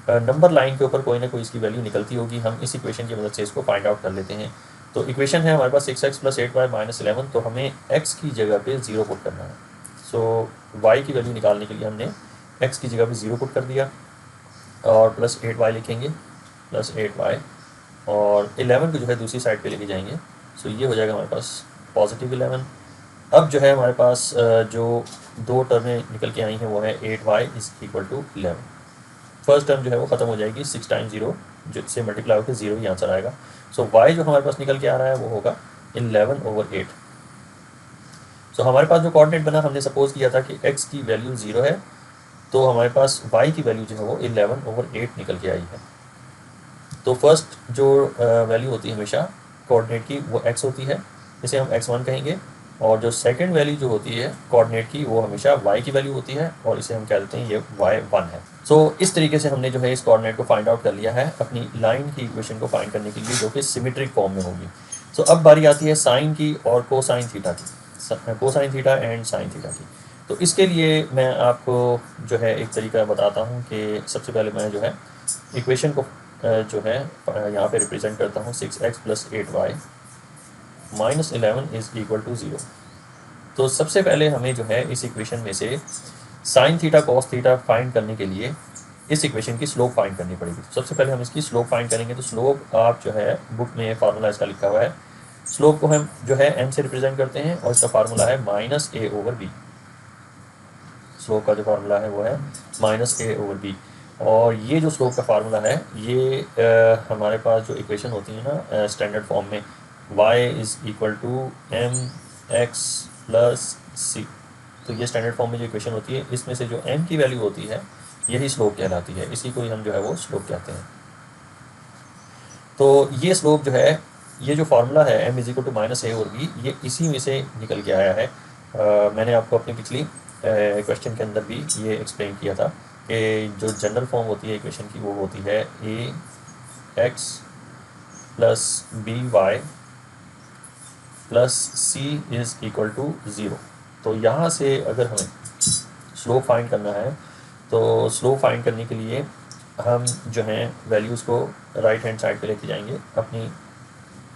Speaker 1: नंबर लाइन के ऊपर कोई ना कोई इसकी वैल्यू निकलती होगी। हम इस इक्वेशन की मदद से इसको फाइंड आउट कर लेते हैं। तो इक्वेशन है हमारे पास 6x + 8y - 11। तो हमें x की जगह पे 0 पुट करना है। सो y की वैल्यू निकालने के लिए हमने x की जगह पे 0 पुट कर दिया और प्लस 8y लिखेंगे, प्लस 8y और 11 को जो है दूसरी साइड पे लेके जाएंगे। सो ये हो जाएगा हमारे पास पॉजिटिव 11। अब जो है हमारे पास जो दो टर्में निकल के आई हैं वो है 8y = 11। फर्स्ट टर्म जो है वो ख़त्म हो जाएगी, 6 टाइम्स 0 जिससे मल्टीप्लाई होकर 0 ही आंसर आएगा। सो y जो हमारे पास निकल के आ रहा है वो होगा 11/8। सो हमारे पास जो कोऑर्डिनेट बना, हमने सपोज़ किया था कि x की वैल्यू 0 है, तो हमारे पास y की वैल्यू जो है वो 11/8 निकल के आई है। तो फर्स्ट जो वैल्यू होती है हमेशा कोऑर्डिनेट की वो x होती है, इसे हम x1 कहेंगे। और जो सेकंड वैल्यू जो होती है कोऑर्डिनेट की वो हमेशा y की वैल्यू होती है और इसे हम कह देते हैं ये y1 है। सो इस तरीके से हमने जो है इस कोऑर्डिनेट को फाइंड आउट कर लिया है अपनी लाइन की इक्वेशन को फाइंड करने के लिए, जो कि सिमेट्रिक फॉर्म में होगी। सो अब बारी आती है साइन की और कोसाइन थीटा की, cosine theta and sign theta की। तो इसके लिए मैं आपको जो है एक तरीका बताता हूँ कि सबसे पहले मैं जो है इक्वेशन को जो है यहाँ पे रिप्रेजेंट करता हूँ 6x + 8y - 11 is equal to 0। तो सबसे पहले हमें जो है इस इक्वेशन में से sine theta cos theta find करने के लिए इस इक्वेशन की स्लोप फाइंड करनी पड़ेगी। तो सबसे पहले हम इसकी स्लोप फाइंड करेंगे। तो स्लोप आप जो है बुक में फार्मूला इसका लिखा हुआ है, स्लोप को हम जो है m से रिप्रेजेंट करते हैं और इसका फार्मूला है -a/b। स्लोप का जो फार्मूला है वो है -a/b। और ये जो स्लोप का फार्मूला है ये हमारे पास जो इक्वेशन होती है ना स्टैंडर्ड फॉर्म में, y = mx + c, तो ये स्टैंडर्ड फॉर्म में जो इक्वेशन होती है इसमें से जो m की वैल्यू होती है यही स्लोप कहलाती है, इसी को ही हम जो है वो स्लोप कहते हैं। तो ये स्लोप जो है, ये जो फार्मूला है m = -a/b, ये इसी में से निकल के आया है। मैंने आपको अपनी पिछली क्वेश्चन के अंदर भी ये एक्सप्लेन किया था कि जो जनरल फॉर्म होती है इक्वेशन की वो होती है ax + by + c = 0। तो यहाँ से अगर हमें स्लोप फाइंड करना है तो स्लोप फाइंड करने के लिए हम जो हैं वैल्यूज़ को राइट हैंड साइड पे लेके जाएंगे। अपनी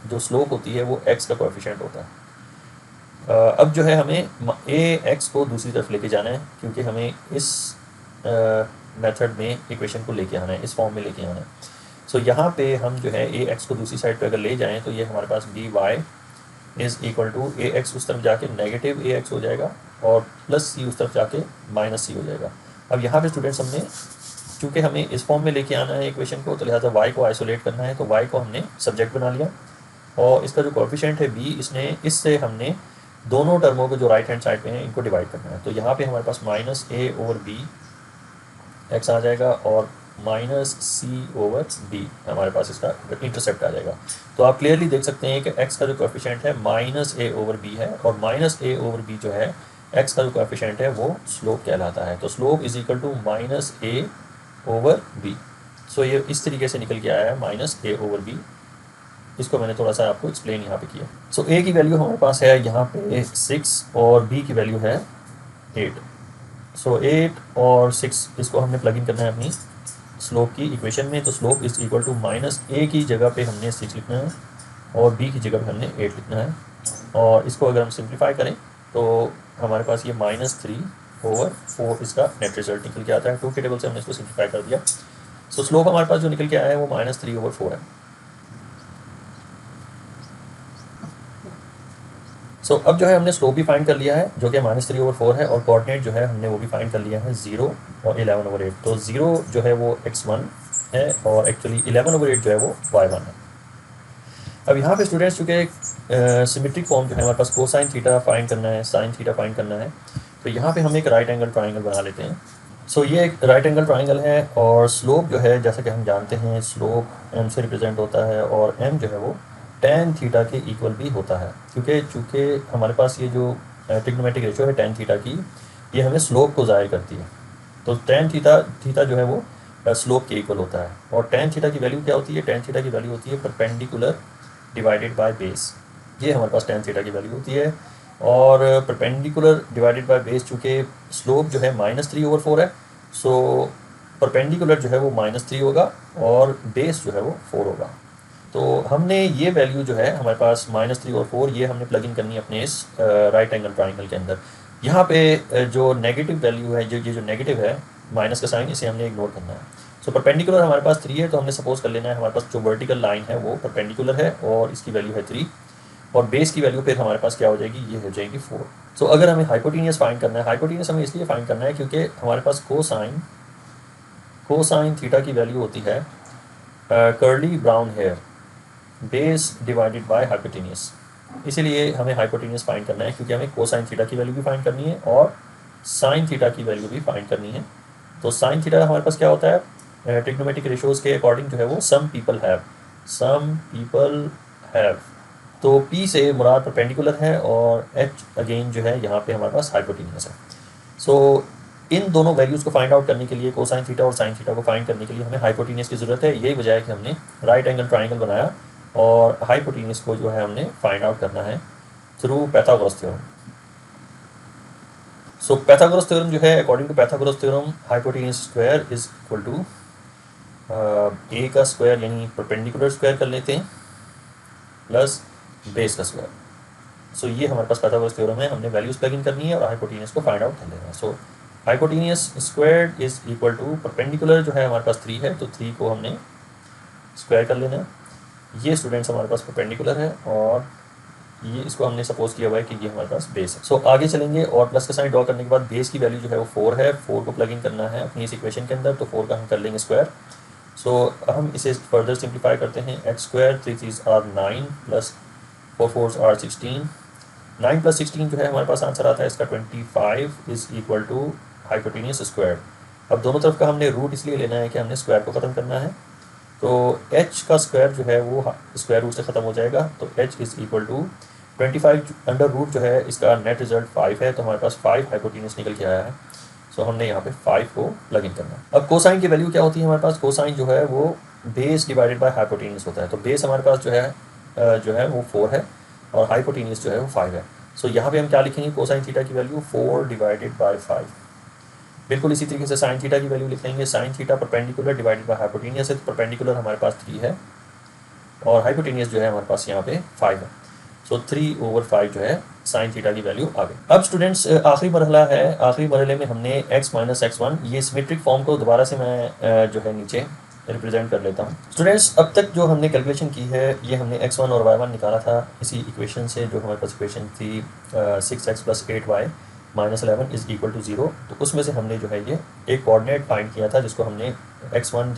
Speaker 1: जो स्लोप होती है वो x का कोएफिशिएंट होता है। अब जो है हमें ax को दूसरी तरफ लेके जाना है, क्योंकि हमें इस मेथड में इक्वेशन को लेके आना है, इस फॉर्म में लेके आना है। सो यहाँ पे हम जो है ax को दूसरी साइड पे अगर ले जाएं तो ये हमारे पास by = ax उस तरफ जाके -ax हो जाएगा और +c उस तरफ जाके -c हो जाएगा। अब यहाँ पे स्टूडेंट्स हमने, चूँकि हमें इस फॉर्म में लेके आना है इक्वेशन को, तो लिहाजा y को आइसोलेट करना है, तो y को हमने सब्जेक्ट बना लिया और इसका जो कोएफिशिएंट है b, इससे हमने दोनों टर्मों को जो राइट हैंड साइड पे हैं इनको डिवाइड करना है। तो यहाँ पे हमारे पास -a/b x आ जाएगा और -c/b हमारे पास इसका इंटरसेप्ट आ जाएगा। तो आप क्लियरली देख सकते हैं कि x का जो कोएफिशिएंट है -a/b है और -a/b जो है x का जो कोएफिशिएंट है वो स्लोप कहलाता है। तो स्लोप = -a/b। सो ये इस तरीके से निकल के आया है -a/b। इसको मैंने थोड़ा सा आपको एक्सप्लेन यहाँ पे किया। सो a की वैल्यू हमारे पास है यहाँ पे 6 और b की वैल्यू है 8। सो 8 और 6 इसको हमने प्लग इन करना है अपनी स्लोप की इक्वेशन में। तो स्लोप = -a की जगह पे हमने 6 लिखना है और b की जगह पे हमने 8 लिखना है। और इसको अगर हम सिंप्लीफाई करें तो हमारे पास ये -3/4 इसका नेट रिजल्ट निकल के आता है। 2 के टेबल से हमने इसको सिंप्लीफाई कर दिया। सो स्लोप हमारे पास जो निकल के आया है वो -3/4 है। सो अब जो है हमने स्लोप भी फाइंड कर लिया है जो कि -3/4 है और कोऑर्डिनेट जो है हमने वो भी फाइंड कर लिया है 0 और 11/8। तो 0 जो है वो x1 है और एक्चुअली 11/8 जो है वो y1 है। अब यहाँ पे स्टूडेंट्स चूँकि सिमेट्रिक फॉर्म जो है हमारे पास कोसाइन थीटा फाइंड करना है, साइन थीटा फाइंड करना है, तो यहाँ पे हम एक राइट एंगल ट्राइंगल बना लेते हैं। सो ये एक राइट एंगल ट्राइंगल है और स्लोप जो है जैसा कि हम जानते हैं स्लोप m से रिप्रेजेंट होता है और m जो है वो tan थीटा के इक्वल भी होता है, क्योंकि चूँकि हमारे पास ये जो ट्रिग्नोमेट्रिक रेशो है tan थीटा की, ये हमें स्लोप को ज़ाहिर करती है। तो tan थीटा जो है वो स्लोप के इक्वल होता है। और tan थीटा की वैल्यू क्या होती है? tan थीटा की वैल्यू होती है परपेंडिकुलर डिवाइडेड बाय बेस। ये हमारे पास tan थीटा की वैल्यू होती है। और परपेंडिकुलर डिवाइडेड बाय बेस, चूँकि स्लोप जो है -3/4 है, सो परपेंडिकुलर जो है वो -3 होगा और बेस जो है वो 4 होगा। तो हमने ये वैल्यू जो है हमारे पास -3 और 4, ये हमने प्लग इन करनी है अपने इस राइट एंगल ट्राइंगल के अंदर। यहाँ पे जो नेगेटिव वैल्यू है, ये जो नेगेटिव है माइनस का साइन, इसे हमने इग्नोर करना है। सो परपेंडिकुलर हमारे पास 3 है, तो हमने सपोज कर लेना है हमारे पास जो वर्टिकल लाइन है वो परपेंडिकुलर है और इसकी वैल्यू है 3 और बेस की वैल्यू फिर हमारे पास क्या हो जाएगी? ये हो जाएगी 4। सो अगर हमें हाइपोटेनियस फाइंड करना है, हाइपोटेनियस हमें इसलिए फाइंड करना है क्योंकि हमारे पास कोसाइन थीटा की वैल्यू होती है curly brown hair base divided by hypotenuse. इसीलिए हमें हाइपोटेनियस फाइंड करना है, क्योंकि हमें कोसाइन थीटा की वैल्यू भी फाइंड करनी है और साइन थीटा की वैल्यू भी फाइंड करनी है। तो साइन थीटा हमारे पास क्या होता है? ट्रिग्नोमेट्रिक रेशोज़ के अकॉर्डिंग जो है वो सम पीपल हैव। तो P से मुराद परपेंडिकुलर है और H अगेन जो है यहाँ पे हमारे पास हाइपोटेनियस है। सो इन दोनों वैल्यूज़ को फाइंड आउट करने के लिए, कोसाइन थीटा और साइन थीटा को फाइंड करने के लिए हमें हाइपोटेनियस की ज़रूरत है। यही वजह है कि हमने राइट एंगल ट्राइंगल बनाया और हाइपोटेनियस को जो है हमने फाइंड आउट करना है through Pythagoras theorem. So Pythagoras theorem जो है, according to Pythagoras theorem, hypotenuse square is equal to a का स्क्वायर यानी परपेंडिकुलर स्क्वायर कर लेते हैं प्लस बेस का स्क्वायर। सो ये हमारे पास पाइथागोरस थ्योरम है, हमने वैल्यूज प्लग इन करनी है और हाइपोटेनियस को फाइंड आउट कर लेना है। So hypotenuse square is equal to perpendicular जो है हमारे पास 3 है, तो 3 को हमने स्क्वायर कर लेना है। ये स्टूडेंट्स हमारे पास परपेंडिकुलर है और ये इसको हमने सपोज किया हुआ है कि ये हमारे पास बेस है। सो आगे चलेंगे और प्लस का साइन ड्रॉ करने के बाद बेस की वैल्यू जो है वो 4 है, 4 को प्लग इन करना है अपनी इस इक्वेशन के अंदर, तो 4 का हम कर लेंगे स्क्वायर। सो हम इसे फर्दर सिंप्लीफाई करते हैं, x square 3 3 are 9 plus 4 4 are 16, 9 plus 16 जो है हमारे पास आंसर आता है इसका 25 is equal to hypotenuse square. अब दोनों तरफ का हमने रूट इसलिए लेना है कि हमने स्क्वायर को ख़त्म करना है, तो h का स्क्वायर जो है वो स्क्वायर रूट से ख़त्म हो जाएगा, तो h is equal to 25 under root जो है इसका नेट रिजल्ट 5 है, तो हमारे पास 5 हाइपोटेन्यूस निकल के आया है। सो हमने यहाँ पे 5 को प्लग इन करना। अब कोसाइन की वैल्यू क्या होती है हमारे पास, कोसाइन जो है वो बेस डिवाइडेड बाय हाइपोटेन्यूस होता है, तो बेस हमारे पास जो है वो 4 है और हाइपोटेन्यूस जो है वो 5 है। सो यहाँ पे हम क्या लिखेंगे, कोसाइन थीटा की वैल्यू 4 डिवाइडेड बाय 5। बिल्कुल इसी तरीके से साइन थीटा की वैल्यू लिखेंगे, sine theta perpendicular divided by hypotenuse है, तो परपेंडिकुलर हमारे पास 3 है और हाइपोटेनियस जो है हमारे पास यहाँ पे 5 है। सो 3/5 जो है साइन थीटा की वैल्यू आ गई। अब स्टूडेंट्स आखिरी मरहला है, आखिरी मरहले में हमने x माइनस x1 ये सिमेट्रिक फॉर्म को दोबारा से मैं जो है नीचे रिप्रेजेंट कर लेता हूँ। स्टूडेंट्स अब तक जो हमने कैलकुलेशन की है ये हमने x1 और y1 निकाला था इसी इक्वेशन से, जो हमारे पास इक्वेशन थी 6x + 8y - 11 is equal to 0। तो उसमें से हमने जो है ये एक कोऑर्डिनेट फाइंड किया था जिसको हमने x1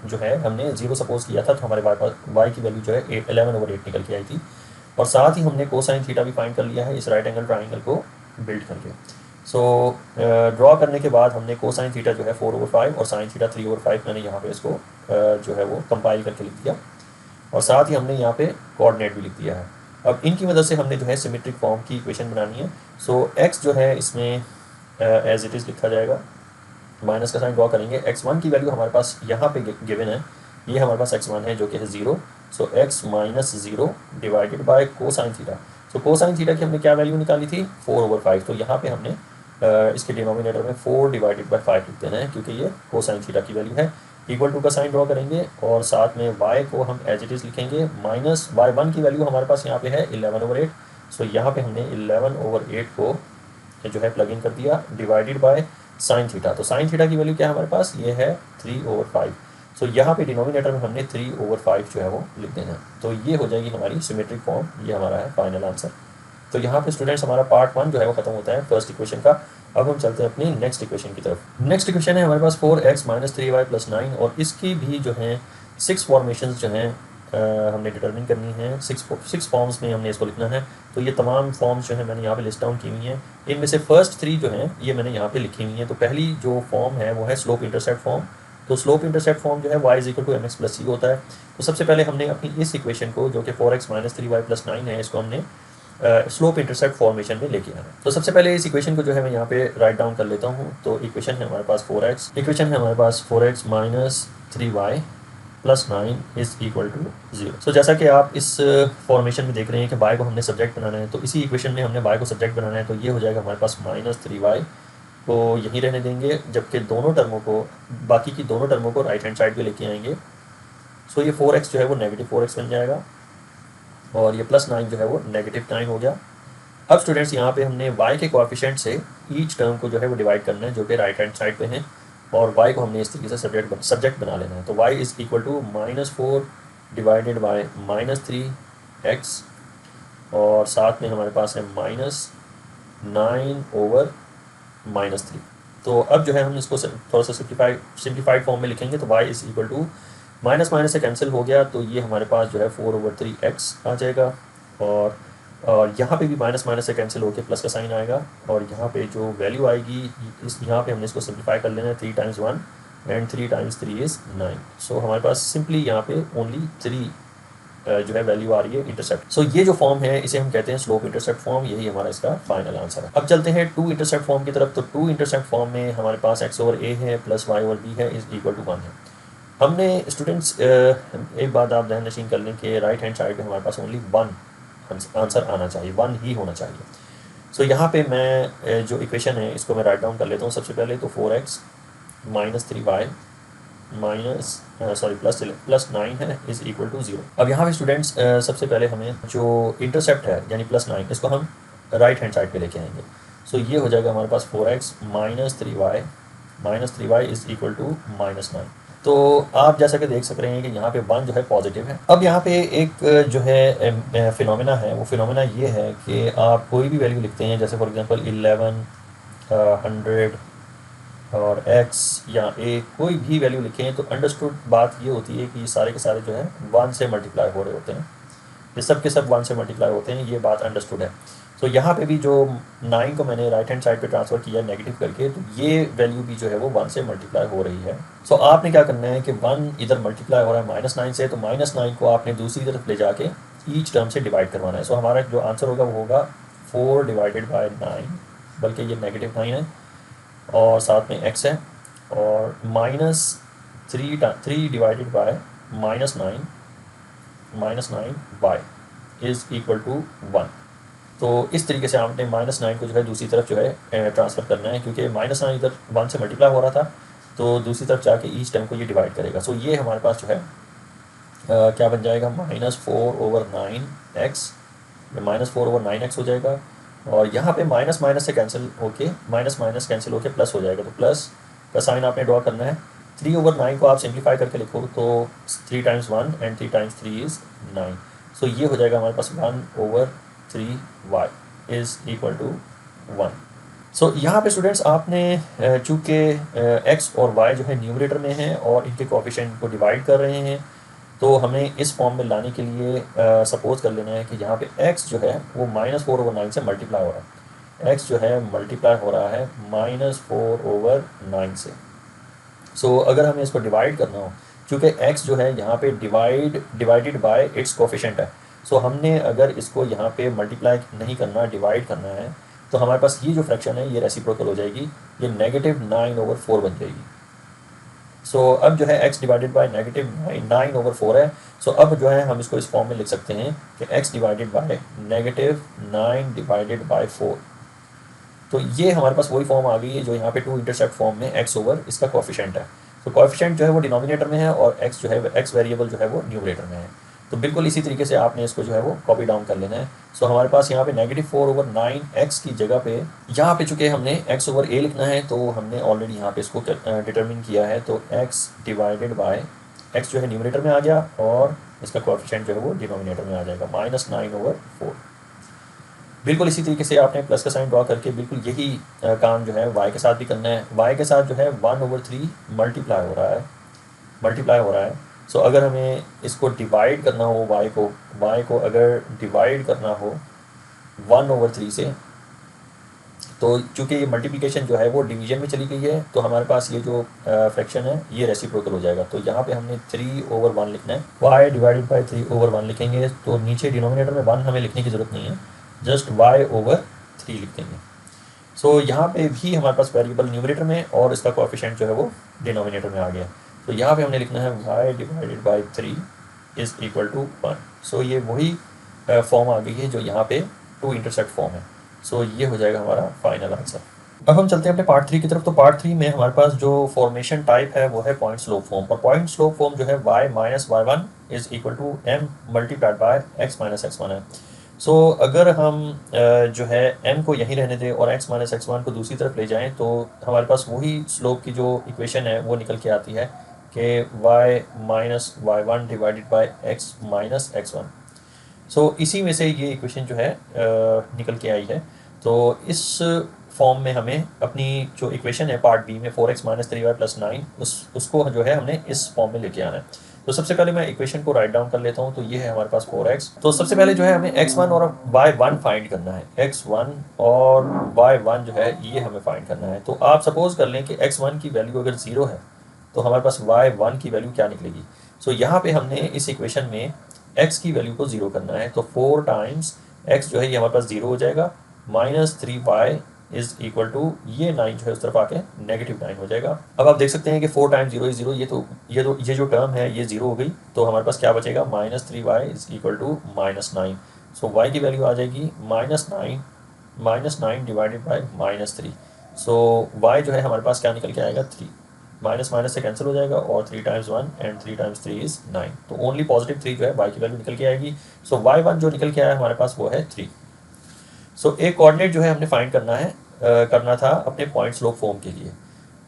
Speaker 1: जो है हमने 0 सपोज किया था, तो हमारे y की वैल्यू जो है 11/8 निकल के आई थी। और साथ ही हमने कोसाइन थीटा भी फाइंड कर लिया है इस राइट एंगल ट्राइंगल को बिल्ड करके। सो ड्रॉ करने के बाद हमने कोसाइन थीटा जो है 4/5 और साइन थीटा 3/5 मैंने यहाँ पे इसको जो है वो कंपाइल करके लिख दिया, और साथ ही हमने यहाँ पे कोऑर्डिनेट भी लिख दिया है। अब इनकी मदद से हमने जो है सिमेट्रिक फॉर्म की इक्वेशन बनानी है। सो x जो है इसमें एज इट इज़ लिखा जाएगा, माइनस का साइन ड्रॉ करेंगे, x1 की वैल्यू हमारे पास यहाँ पे गिवन है, ये हमारे पास x1 है जो कि है 0। सो x - 0 divided by cosine theta. So cosine theta की हमने क्या वैल्यू निकाली थी 4/5, तो यहाँ पे हमने इसके डिनोमिनेटर में 4 डिवाइडेड बाय 5 लिख देना है क्योंकि ये कोसाइन थीटा की वैल्यू है। इक्वल टू का साइन ड्रॉ करेंगे और साथ में y को हम एज इट इज़ लिखेंगे, माइनस y1 की वैल्यू हमारे पास यहाँ पे है 11/8। सो यहाँ पे हमने 11/8 को जो है प्लग इन कर दिया डिवाइडेड बाय साइन थीटा। तो साइन थीटा की वैल्यू क्या है हमारे पास, ये है 3/5। सो यहाँ पे डिनोमिनेटर में हमने 3/5 जो है वो लिख देना है, तो ये हो जाएगी हमारी सिमेट्रिक फॉर्म, ये हमारा है फाइनल आंसर। तो यहाँ पे स्टूडेंट्स हमारा पार्ट 1 जो है वो खत्म होता है फर्स्ट इक्वेशन का। अब हम चलते हैं अपनी नेक्स्ट इक्वेशन की तरफ। नेक्स्ट इक्वेशन है हमारे पास 4x - 3y + 9, और इसकी भी जो है 6 फॉर्मेशंस जो हैं हमने डिटरमिन करनी है। 6 फॉर्म्स में हमने इसको लिखना है। तो ये तमाम फॉर्म्स जो है मैंने यहाँ पे लिस्ट डाउन की हुई हैं, इनमें से फर्स्ट 3 जो हैं ये मैंने यहाँ पे लिखी हुई हैं। तो पहली जो फॉर्म है वो है स्लोप इंटरसेप्ट फॉर्म। तो स्लोप इंटरसेप्ट फॉर्म जो है y = mx + c होता है। तो सबसे पहले हमने अपनी इस इक्वेशन को जो कि 4x - 3y + 9 है, इसको हमने स्लोप इंटरसेप्ट फॉर्मेशन में लेके आना। तो सबसे पहले इस इक्वेशन को जो है मैं यहाँ पे राइट डाउन कर लेता हूँ। तो इक्वेशन है हमारे पास 4x, इक्वेशन है हमारे पास 4x - 3y + 9 is equal to 0। So जैसा कि आप इस फॉर्मेशन में देख रहे हैं कि y को हमने सब्जेक्ट बनाना है, तो इसी इक्वेशन में हमने y को सब्जेक्ट बनाना है, तो ये हो जाएगा हमारे पास -3y को यहीं रहने देंगे, जबकि दोनों टर्मों को, बाकी की दोनों टर्मों को राइट हैंड साइड पे लेके आएंगे। सो ये 4x जो है वो नेगेटिव 4x बन जाएगा और ये +9 जो है वो नेगेटिव 9 हो गया। अब स्टूडेंट्स यहाँ पे हमने y के कोएफिशिएंट से ईच टर्म को जो है वो डिवाइड करना है जो कि राइट हैंड साइड पे हैं, और y को हमने इस तरीके से सब्जेक्ट बना लेना है। तो y is equal to -4 divided by -3x, और साथ में हमारे पास है -9/-3। तो अब जो है हम इसको थोड़ा सा सिंप्लीफाइड फॉर्म में लिखेंगे। तो y is equal to minus minus से कैंसिल हो गया, तो ये हमारे पास जो है 4/3x आ जाएगा, और यहाँ पे भी माइनस माइनस से कैंसिल होकर प्लस का साइन आएगा, और यहाँ पे जो वैल्यू आएगी यहाँ पे हमने इसको सिंप्लीफाई कर लेना है। 3 × 1 एंड 3 × 3 इज़ 9। सो हमारे पास सिंपली यहाँ पे ओनली 3 जो है वैल्यू आ रही है इंटरसेप्ट। सो ये जो फॉर्म है इसे हम कहते हैं स्लोप इंटरसेप्ट फॉर्म, यही हमारा इसका फाइनल आंसर है। अब चलते हैं 2 इंटरसेप्ट फॉर्म की तरफ। तो 2 इंटरसेप्ट फॉर्म में हमारे पास x/a है प्लस y/b है इज़ इक्वल टू 1 है। हमने स्टूडेंट्स एक बात आप ध्यान नशीन कर लें कि राइट हैंड साइड पे हमारे पास ओनली 1 आंसर आना चाहिए, 1 ही होना चाहिए। सो यहाँ पे मैं जो इक्वेशन है इसको मैं राइट डाउन कर लेता हूँ सबसे पहले। तो 4x - 3y प्लस 9 है इज़ इक्वल टू 0। अब यहाँ पे स्टूडेंट्स सबसे पहले हमें जो इंटरसेप्ट है यानी +9 इसको हम राइट हैंड साइड पे लेके आएंगे। सो ये हो जाएगा हमारे पास 4x - 3y is equal to -9। तो आप जैसा कि देख सक रहे हैं कि यहाँ पे 1 जो है पॉजिटिव है। अब यहाँ पे एक जो है फिनोमेना है, वो फिनोमेना ये है कि आप कोई भी वैल्यू लिखते हैं, जैसे फॉर एग्जांपल 11, 100 और x या a, कोई भी वैल्यू लिखें तो अंडरस्टूड बात ये होती है कि ये सारे के सारे जो है 1 से मल्टीप्लाई हो रहे होते हैं, ये सब के सब 1 से मल्टीप्लाई होते हैं, ये बात अंडरस्टूड है। तो यहाँ पे भी जो 9 को मैंने राइट हैंड साइड पे ट्रांसफ़र किया नेगेटिव करके, तो ये वैल्यू भी जो है वो 1 से मल्टीप्लाई हो रही है। सो आपने क्या करना है कि 1 इधर मल्टीप्लाई हो रहा है -9 से, तो -9 को आपने दूसरी तरफ ले जाके ईच टर्म से डिवाइड करवाना है। सो हमारा जो आंसर होगा वो होगा 4 डिवाइडेड बाई 9, बल्कि ये -9 है और साथ में x है, और -3 divided by -9 y is equal to 1। तो इस तरीके से आपने -9 को जो है दूसरी तरफ जो है ट्रांसफ़र करना है, क्योंकि -9 इधर 1 से मल्टीप्लाई हो रहा था, तो दूसरी तरफ जाके ईच टर्म को ये डिवाइड करेगा। सो ये हमारे पास जो है क्या बन जाएगा, -4/9x, -4/9x हो जाएगा, और यहाँ पे माइनस माइनस से कैंसिल होके माइनस कैंसिल होके प्लस हो जाएगा, तो प्लस का साइन आपने ड्रॉ करना है। 3/9 को आप सिंप्लीफाई करके लिखो तो 3 टाइम्स 1 एंड 3 टाइम्स 3 इज़ 9। सो ये हो जाएगा हमारे पास 1/3y इज़ इक्वल टू 1। सो यहाँ पे स्टूडेंट्स आपने चूँकि x और y जो है न्यूमरेटर में है और इनके कोएफिशिएंट को डिवाइड कर रहे हैं, तो हमें इस फॉर्म में लाने के लिए सपोज़ कर लेना है कि यहाँ पे x जो है वो -4/9 से मल्टीप्लाई हो रहा है, x जो है मल्टीप्लाई हो रहा है -4/9 से। सो अगर हमें इसको डिवाइड करना हो, चूँकि x जो है यहाँ पे डिवाइडेड बाय इट्स कोएफिशिएंट है, सो हमने अगर इसको यहाँ पे मल्टीप्लाई नहीं करना, डिवाइड करना है, तो हमारे पास ये जो फ्रैक्शन है ये रेसिप्रोकल हो जाएगी, ये -9/4 बन जाएगी। सो अब जो है x डिवाइडेड बाय -9/4 है। सो अब जो है हम इसको इस फॉर्म में लिख सकते हैं कि x divided by -9 divided bye 4। तो ये हमारे पास वही फॉर्म आ गई है जो यहाँ पे टू इंटरसेप्ट फॉर्म में x ओवर इसका कोएफिशिएंट है। तो कोएफिशिएंट जो है वो डिनोमिनेटर में है और x जो है x वेरिएबल जो है वो न्यूमरेटर में है। तो बिल्कुल इसी तरीके से आपने इसको जो है वो कॉपी डाउन कर लेना है। सो हमारे पास यहाँ पे -4/9x की जगह पे, यहाँ पे चूँकि हमने x/a लिखना है, तो हमने ऑलरेडी यहाँ पे इसको डिटर्मिन किया है, तो x डिवाइडेड बाय x जो है न्यूमरेटर में आ गया और इसका कोएफिशिएंट जो है वो डिनोमिनेटर में आ जाएगा -9/4। बिल्कुल इसी तरीके से आपने प्लस का साइन ड्रॉ करके बिल्कुल यही काम जो है y के साथ भी करना है। y के साथ जो है 1/3 मल्टीप्लाई हो रहा है। सो अगर हमें इसको डिवाइड करना हो y को अगर डिवाइड करना हो 1/3 से, तो चूँकि ये मल्टीप्लिकेशन जो है वो डिवीजन में चली गई है, तो हमारे पास ये जो फ्रैक्शन है ये रेसिप्रोकल हो जाएगा। तो यहाँ पे हमने 3/1 लिखना है, y डिवाइडेड बाई 3/1 लिखेंगे, तो नीचे डिनोमिनेटर में 1 हमें लिखने की ज़रूरत नहीं है, जस्ट y/3 लिख देंगे। सो यहाँ पे भी हमारे पास वेरिएबल न्यूमरेटर में और इसका कोएफिशिएंट जो है वो डिनोमिनेटर में आ गया। तो यहाँ पे हमने लिखना है y divided by 3 is equal to 1। So ये वही फॉर्म आ गई है जो यहाँ पे टू इंटरसेक्ट फॉर्म है। सो ये हो जाएगा हमारा फाइनल आंसर। अब हम चलते हैं अपने पार्ट 3 की तरफ। तो पार्ट 3 में हमारे पास जो फॉर्मेशन टाइप है वो है पॉइंट स्लोप फॉर्म, और पॉइंट स्लोप फॉर्म जो है y minus y1 is equal to m multiplied by x minus x1 है। सो अगर हम जो है m को यहीं रहने दें और x माइनस x1 को दूसरी तरफ ले जाएं, तो हमारे पास वही स्लोप की जो इक्वेशन है वो निकल के आती है कि y minus y1 divided bye x minus x1। सो इसी में से ये इक्वेशन जो है निकल के आई है। तो इस फॉर्म में हमें अपनी जो इक्वेशन है पार्ट बी में 4x माइनस 3y प्लस 9, उसको जो है हमने इस फॉर्म में लेके आना है। तो सबसे पहले मैं इक्वेशन को राइट डाउन कर लेता हूँ। तो ये है हमारे पास 4x। तो सबसे पहले जो है हमें x1 और y1 फाइंड करना है, x1 और y1 जो है ये हमें फाइंड करना है। तो आप सपोज कर लें कि x1 की वैल्यू अगर 0 है, तो हमारे पास y1 की वैल्यू क्या निकलेगी। सो यहाँ पे हमने इस इक्वेशन में x की वैल्यू को 0 करना है, तो 4 टाइम्स x जो है ये हमारे पास 0 हो जाएगा, -3y इज़ इक्वल टू ये 9 जो है उस तरफ आके -9 हो जाएगा। अब आप देख सकते हैं कि 4 टाइम्स 0 इज़ 0, ये जो टर्म है ये 0 हो गई, तो हमारे पास क्या बचेगा, -3y is equal to -9। So y की वैल्यू आ जाएगी -9 डिवाइडेड बाई -3। सो y जो है हमारे पास क्या निकल के आएगा, 3। माइनस माइनस से कैंसिल हो जाएगा और 3 टाइम्स 1 एंड 3 टाइम्स 3 इज़ 9। तो ओनली पॉजिटिव 3 जो है y की वैल्यू निकल के आएगी। सो y1 जो निकल के आया हमारे पास वो है 3। सो एक कोऑर्डिनेट जो है हमने फाइंड करना था अपने पॉइंट स्लोप फॉर्म के लिए।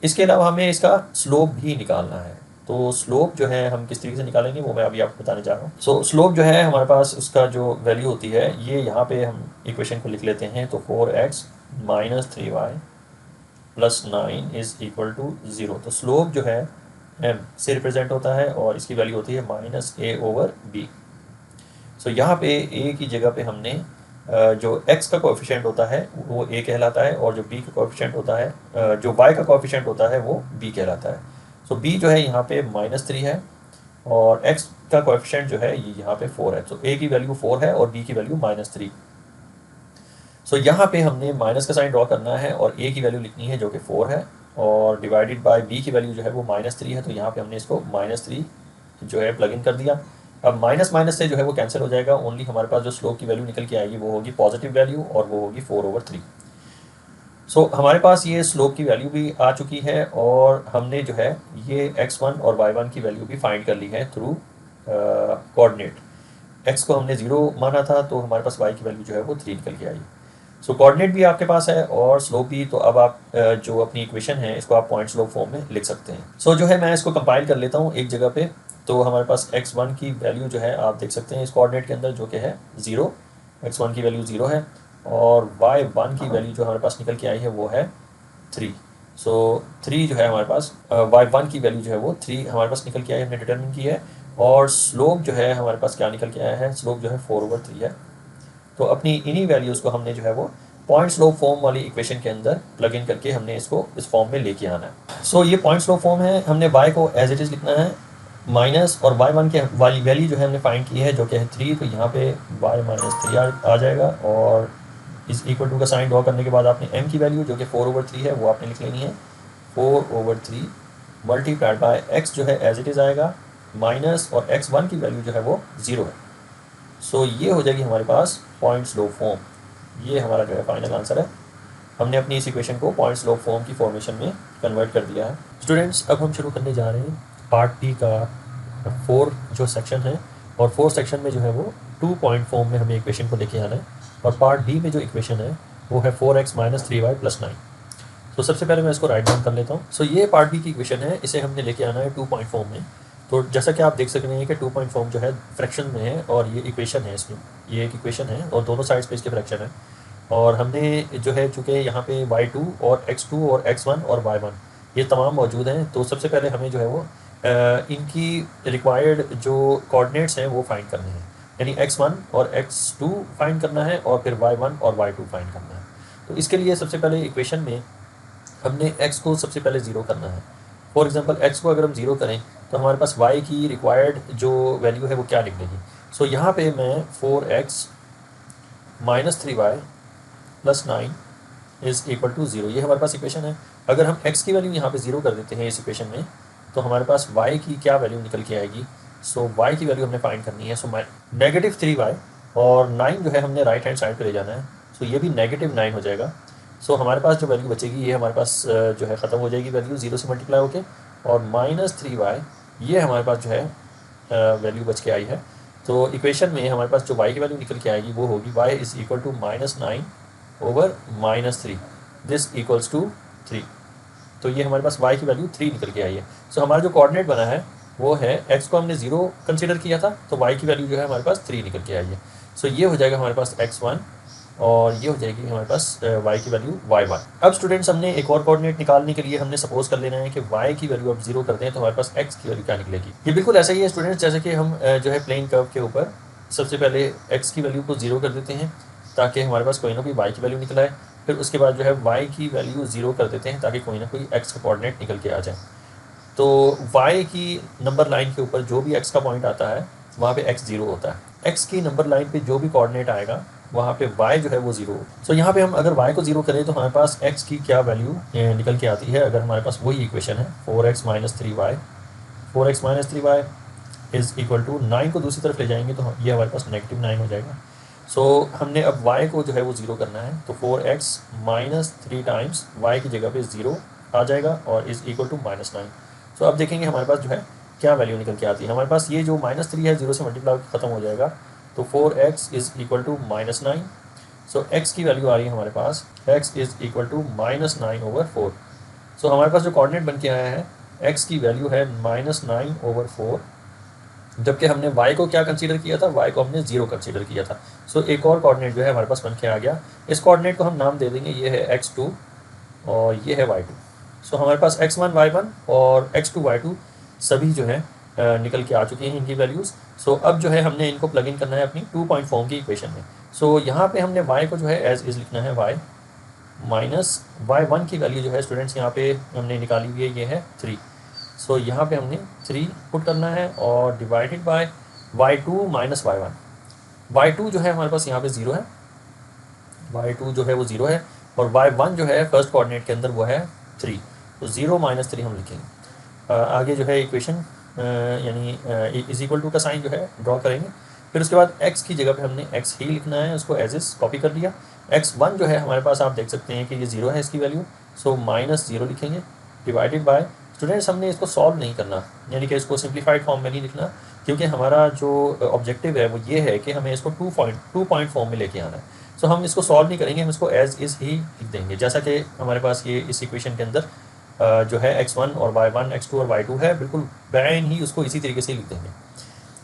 Speaker 1: इसके अलावा हमें इसका स्लोप भी निकालना है। तो स्लोप जो है हम किस तरीके से निकालेंगे वो मैं अभी आपको बताने जा रहा हूँ। सो स्लोप जो है हमारे पास उसका जो वैल्यू होती है ये यहाँ पे हम इक्वेशन को लिख लेते हैं। तो 4x minus 3y plus 9 is equal to 0। तो स्लोप जो है m से रिप्रेजेंट होता है और इसकी वैल्यू होती है माइनस a ओवर b। सो यहाँ पे a की जगह पे हमने जो x का कोएफिशिएंट होता है वो a कहलाता है और जो b का कोएफिशिएंट होता है जो y का कोएफिशिएंट होता है वो b कहलाता है। सो b जो है यहाँ पे -3 है और x का कोएफिशिएंट जो है ये यहाँ पे 4 है। तो a की वैल्यू 4 है और b की वैल्यू -3। सो यहाँ पे हमने माइनस का साइन ड्रॉ करना है और a की वैल्यू लिखनी है जो कि 4 है और डिवाइडेड बाय b की वैल्यू जो है वो -3 है। तो यहाँ पे हमने इसको -3 जो है प्लग इन कर दिया। अब माइनस माइनस से जो है वो कैंसिल हो जाएगा, ओनली हमारे पास जो स्लोप की वैल्यू निकल के आएगी वो होगी पॉजिटिव वैल्यू और वो होगी 4/3। सो हमारे पास ये स्लोप की वैल्यू भी आ चुकी है और हमने जो है ये x1 और y1 की वैल्यू भी फाइंड कर ली है थ्रू कोऑर्डिनेट। x को हमने 0 माना था तो हमारे पास y की वैल्यू जो है वो 3 निकल के आई। सो कोऑर्डिनेट भी आपके पास है और स्लोप भी। तो अब आप जो अपनी इक्वेशन है इसको आप पॉइंट स्लोप फॉर्म में लिख सकते हैं। सो जो है मैं इसको कंपाइल कर लेता हूँ एक जगह पे। तो हमारे पास x1 की वैल्यू जो है आप देख सकते हैं इस कोऑर्डिनेट के अंदर जो कि है 0, x1 की वैल्यू 0 है और y1 की वैल्यू जो हमारे पास निकल के आई है वो है 3। सो 3 जो है हमारे पास y1 की वैल्यू जो है वो 3 हमारे पास निकल के आई, हमने डिटरमिन की है। और स्लोप जो है हमारे पास क्या निकल के आया है, स्लोप जो है 4/3 है। तो अपनी इन्हीं वैल्यूज़ को हमने जो है वो पॉइंट स्लोप फॉर्म वाली इक्वेशन के अंदर प्लग इन करके हमने इसको इस फॉर्म में लेके आना है। सो ये पॉइंट स्लोप फॉर्म है। हमने y को एज इट इज़ लिखना है माइनस और y1 के वाली वैल्यू जो है हमने फाइंड की है जो कि है 3। तो यहाँ पे y -3 आ जाएगा और इस इक्वल टू का साइन ड्रॉ करने के बाद आपने m की वैल्यू जो कि 4/3 है वो आपने लिख लेनी है। 4/3 मल्टीप्लाइड बाय x जो है एज इट इज़ आएगा माइनस और x1 की वैल्यू जो है वो 0 है। सो ये हो जाएगी हमारे पास पॉइंट स्लोप फॉर्म। ये हमारा जो है फाइनल आंसर है। हमने अपनी इस इक्वेशन को पॉइंट स्लोप फॉर्म की फॉर्मेशन में कन्वर्ट कर दिया है। स्टूडेंट्स अब हम शुरू करने जा रहे हैं पार्ट डी का 4 जो सेक्शन है और 4 सेक्शन में जो है वो 2 पॉइंट फॉर्म में हमें इक्वेशन को लेके आना है और पार्ट डी में जो इक्वेशन है वो है 4x - 3y + 9। तो सबसे पहले मैं इसको राइट डाउन कर लेता हूँ। सो ये पार्ट डी की इक्वेशन है, इसे हमने लेके आना है 2 पॉइंट फॉर्म में। तो जैसा कि आप देख सकते हैं कि 2 पॉइंट फॉर्म जो है फ्रैक्शन में है और ये इक्वेशन है, इसमें ये एक इक्वेशन है और दोनों साइड्स पे इसके फ्रैक्शन है। और हमने जो है चूँकि यहाँ पे y2 और x2 और x1 और y1 ये तमाम मौजूद हैं। तो सबसे पहले हमें जो है वो इनकी रिक्वायर्ड जो कोऑर्डिनेट्स हैं वो फाइंड करने हैं, यानी x1 और x2 फाइंड करना है और फिर y1 और y2 फाइंड करना है। तो इसके लिए सबसे पहले इक्वेशन में हमने x को सबसे पहले 0 करना है। फॉर एग्जांपल x को अगर हम 0 करें तो हमारे पास y की रिक्वायर्ड जो वैल्यू है वो क्या निकलेगी। सो यहाँ पे मैं 4x - 3y + 9 is equal to 0, ये हमारे पास इक्वेशन है। अगर हम x की वैल्यू यहाँ पे 0 कर देते हैं इस इक्वेशन में तो हमारे पास y की क्या वैल्यू निकल के आएगी। सो y की वैल्यू हमने फाइंड करनी है। सो -3y और 9 जो है हमने राइट हैंड साइड पे ले जाना है। सो ये भी -9 हो जाएगा। सो हमारे पास जो वैल्यू बचेगी ये हमारे पास जो है ख़त्म हो जाएगी वैल्यू 0 से मल्टीप्लाई होके और -3y ये हमारे पास जो है वैल्यू बच के आई है। तो इक्वेशन में हमारे पास जो y की वैल्यू निकल के आएगी वो होगी y is equal to -9/-3, this equals to 3। तो ये हमारे पास y की वैल्यू 3 निकल के आई है। सो हमारा जो कोऑर्डिनेट बना है वो है x को हमने 0 कंसीडर किया था तो y की वैल्यू जो है हमारे पास 3 निकल के आई है। सो ये हो जाएगा हमारे पास x1 और ये हो जाएगी हमारे पास y की वैल्यू y1। अब स्टूडेंट्स हमने एक और कोऑर्डिनेट निकालने के लिए हमने सपोज कर लेना है कि y की वैल्यू अब 0 करते हैं तो हमारे पास x की वैल्यू क्या निकलेगी। ये बिल्कुल ऐसा ही है स्टूडेंट्स जैसे कि हम जो है प्लेन कर्व के ऊपर सबसे पहले x की वैल्यू को 0 कर देते हैं ताकि हमारे पास कोई ना कोई y की वैल्यू निकल आए। फिर उसके बाद जो है y की वैल्यू 0 कर देते हैं ताकि कोई ना कोई x का कोऑर्डिनेट निकल के आ जाए। तो y की नंबर लाइन के ऊपर जो भी x का पॉइंट आता है वहाँ पे x 0 होता है। x की नंबर लाइन पे जो भी कोऑर्डिनेट आएगा वहाँ पे y जो है वो 0। सो यहाँ पे हम अगर y को 0 करें तो हमारे पास x की क्या वैल्यू निकल के आती है। अगर हमारे पास वही इक्वेशन है 4x - 3y, 4x - 3y is equal to 9 को दूसरी तरफ ले जाएंगे तो ये हमारे पास -9 हो जाएगा। सो हमने अब y को जो है वो 0 करना है तो 4x - 3 टाइम्स y की जगह पे 0 आ जाएगा और इज़ इक्वल टू -9। सो अब देखेंगे हमारे पास जो है क्या वैल्यू निकल के आती है। हमारे पास ये जो -3 है 0 से मल्टीप्लाई ख़त्म हो जाएगा तो 4x is equal to -9। So x की वैल्यू आ रही है हमारे पास x is equal to -9/4। So हमारे पास जो कोऑर्डिनेट बन के आया है x की वैल्यू है -9/4, जबकि हमने y को क्या कंसीडर किया था, y को हमने 0 कंसीडर किया था। सो एक और कोऑर्डिनेट जो है हमारे पास बन के आ गया। इस कोऑर्डिनेट को हम नाम दे देंगे, ये है x2 और ये है y2। सो हमारे पास x1 y1 और x2 y2 सभी जो है निकल के आ चुकी हैं इनकी वैल्यूज़। सो अब जो है हमने इनको प्लग इन करना है अपनी 2 पॉइंट फॉर्म की इक्वेशन में। सो यहाँ पे हमने y को जो है एज इज़ लिखना है y माइनस y1 की वैल्यू जो है स्टूडेंट्स यहाँ पे हमने निकाली हुई है, ये है 3। सो यहाँ पे हमने 3 पुट करना है और divided bye y2 minus y1। y2 जो है हमारे पास यहाँ पे 0 है, y2 जो है वो 0 है, और y1 जो है फर्स्ट कोऑर्डिनेट के अंदर वो है 3। तो 0 माइनस 3 हम लिखेंगे। आगे जो है इक्वेशन यानी इज इक्वल टू का साइन जो है ड्रॉ करेंगे। फिर उसके बाद x की जगह पे हमने x ही लिखना है, उसको एज इज कॉपी कर दिया। x1 जो है हमारे पास आप देख सकते हैं कि ये 0 है इसकी वैल्यू, सो -0 लिखेंगे डिवाइडेड बाय। स्टूडेंट्स हमने इसको सॉल्व नहीं करना, यानी कि इसको सिंप्लीफाइड फॉर्म में नहीं लिखना, क्योंकि हमारा जो ऑब्जेक्टिव है वो ये है कि हमें इसको 2 पॉइंट फॉर्म में लेके आना है। सो हम इसको सॉल्व नहीं करेंगे, हम इसको एज इज़ ही लिख देंगे, जैसा कि हमारे पास ये इस इक्वेशन के अंदर जो है x1 और y1, x2 और y2 है, बिल्कुल बैन ही उसको इसी तरीके से लिख देंगे।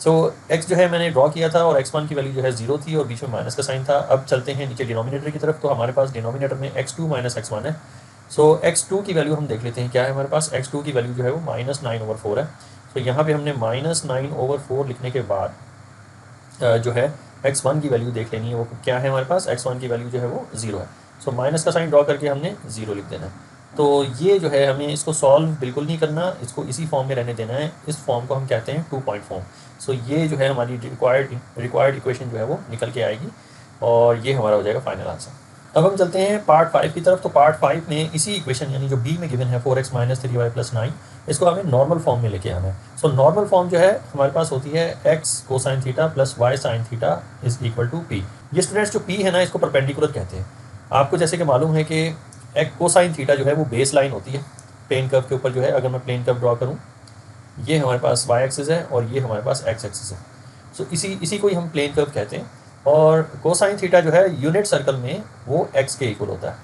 Speaker 1: सो x जो है मैंने ड्रॉ किया था और x1 की वैल्यू जो है 0 थी और बीच में माइनस का साइन था। अब चलते हैं नीचे डिनोमिनेटर की तरफ, तो हमारे पास डिनोमिनेटर में x2 माइनस x1 है। सो x2 की वैल्यू हम देख लेते हैं क्या है हमारे पास। x2 की वैल्यू जो है वो -9/4 है। तो यहाँ पे हमने -9/4 लिखने के बाद जो है x1 की वैल्यू देख लेनी है, वो क्या है हमारे पास। x1 की वैल्यू जो है वो 0 है। सो माइनस का साइन ड्रॉ करके हमने 0 लिख देना है। तो ये जो है हमें इसको सॉल्व बिल्कुल नहीं करना, इसको इसी फॉर्म में रहने देना है। इस फॉर्म को हम कहते हैं 2 पॉइंट फॉर्म। सो ये जो है हमारी रिक्वायर्ड इक्वेशन जो है वो निकल के आएगी और ये हमारा हो जाएगा फाइनल आंसर। अब हम चलते हैं पार्ट 5 की तरफ। तो पार्ट 5 में इसी इक्वेशन यानी जो बी में गिवन है 4x माइनस 3y प्लस 9, इसको हमें नॉर्मल फॉर्म में लेके आना है। सो नॉर्मल फॉर्म जो है हमारे पास होती है x cosine theta plus y sine theta is equal to p। ये स्टूडेंट्स जो p है ना, इसको परपेंडिकुलर कहते हैं। आपको जैसे कि मालूम है कि एक कोसाइन थीटा जो है वो बेस लाइन होती है प्लेन कर्व के ऊपर। जो है अगर मैं प्लेन कर्व ड्रॉ करूँ, ये हमारे पास y एक्सिस है और ये हमारे पास x एक्सिस है। सो इसी को ही हम प्लेन कर्व कहते हैं। और कोसाइन थीटा जो है यूनिट सर्कल में वो x के इक्वल होता है,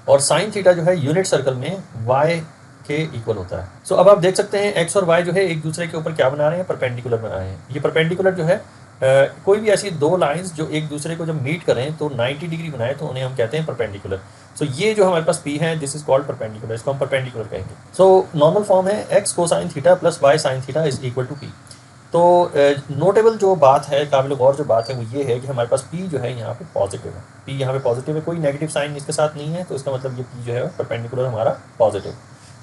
Speaker 1: और साइन थीटा जो है यूनिट सर्कल में y के इक्वल होता है। सो अब आप देख सकते हैं x और y जो है एक दूसरे के ऊपर क्या बना रहे हैं, परपेंडिकुलर बना रहे हैं। ये परपेंडिकुलर जो है कोई भी ऐसी दो लाइंस जो एक दूसरे को जब मीट करें तो 90 डिग्री बनाए तो उन्हें हम कहते हैं परपेंडिकुलर। सो ये जो हमारे पास p है दिस इज कॉल्ड परपेंडिकुलर, इसको हम परपेंडिकुलर कहेंगे। सो नॉर्मल फॉर्म है x cosine theta plus y sine theta is equal to p। तो नोटेबल जो बात है, काबिल गौर जो बात है वो ये है कि हमारे पास p जो है यहाँ पे पॉजिटिव है। p यहाँ पे पॉजिटिव है, कोई नेगेटिव साइन इसके साथ नहीं है, तो इसका मतलब ये p जो है परपेंडिकुलर हमारा पॉजिटिव।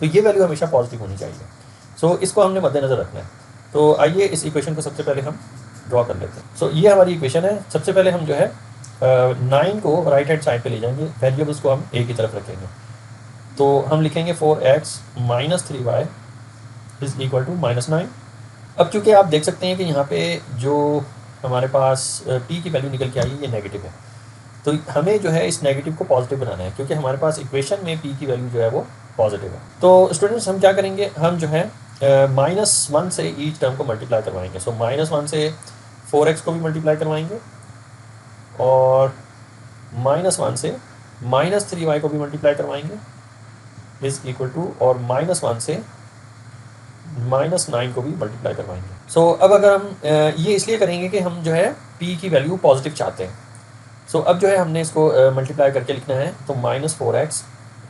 Speaker 1: तो ये वैल्यू हमेशा पॉजिटिव होनी चाहिए। सो इसको हमने मद्देनजर रखना है। तो आइए इस इक्वेशन को सबसे पहले हम ड्रॉ कर लेते हैं। सो ये हमारी इक्वेशन है। सबसे पहले हम जो है 9 को राइट हैंड साइड पे ले जाएंगे, वेरिएबल्स को हम a की तरफ रखेंगे। तो हम लिखेंगे 4x minus 3y is equal to -9। अब चूँकि आप देख सकते हैं कि यहाँ पे जो हमारे पास p की वैल्यू निकल के आई है ये नेगेटिव है, तो हमें जो है इस नेगेटिव को पॉजिटिव बनाना है, क्योंकि हमारे पास इक्वेशन में p की वैल्यू जो है वो पॉजिटिव है। तो स्टूडेंट्स हम क्या करेंगे, हम जो है -1 से ईच टर्म को मल्टीप्लाई करवाएंगे। सो -1 से 4x को भी मल्टीप्लाई करवाएंगे और -1 से -3y को भी मल्टीप्लाई करवाएंगे इज इक्वल टू, और -1 से -9 को भी मल्टीप्लाई करवाएंगे। सो अब अगर हम ये इसलिए करेंगे कि हम जो है p की वैल्यू पॉजिटिव चाहते हैं। सो अब जो है हमने इसको मल्टीप्लाई करके लिखना है। तो -4x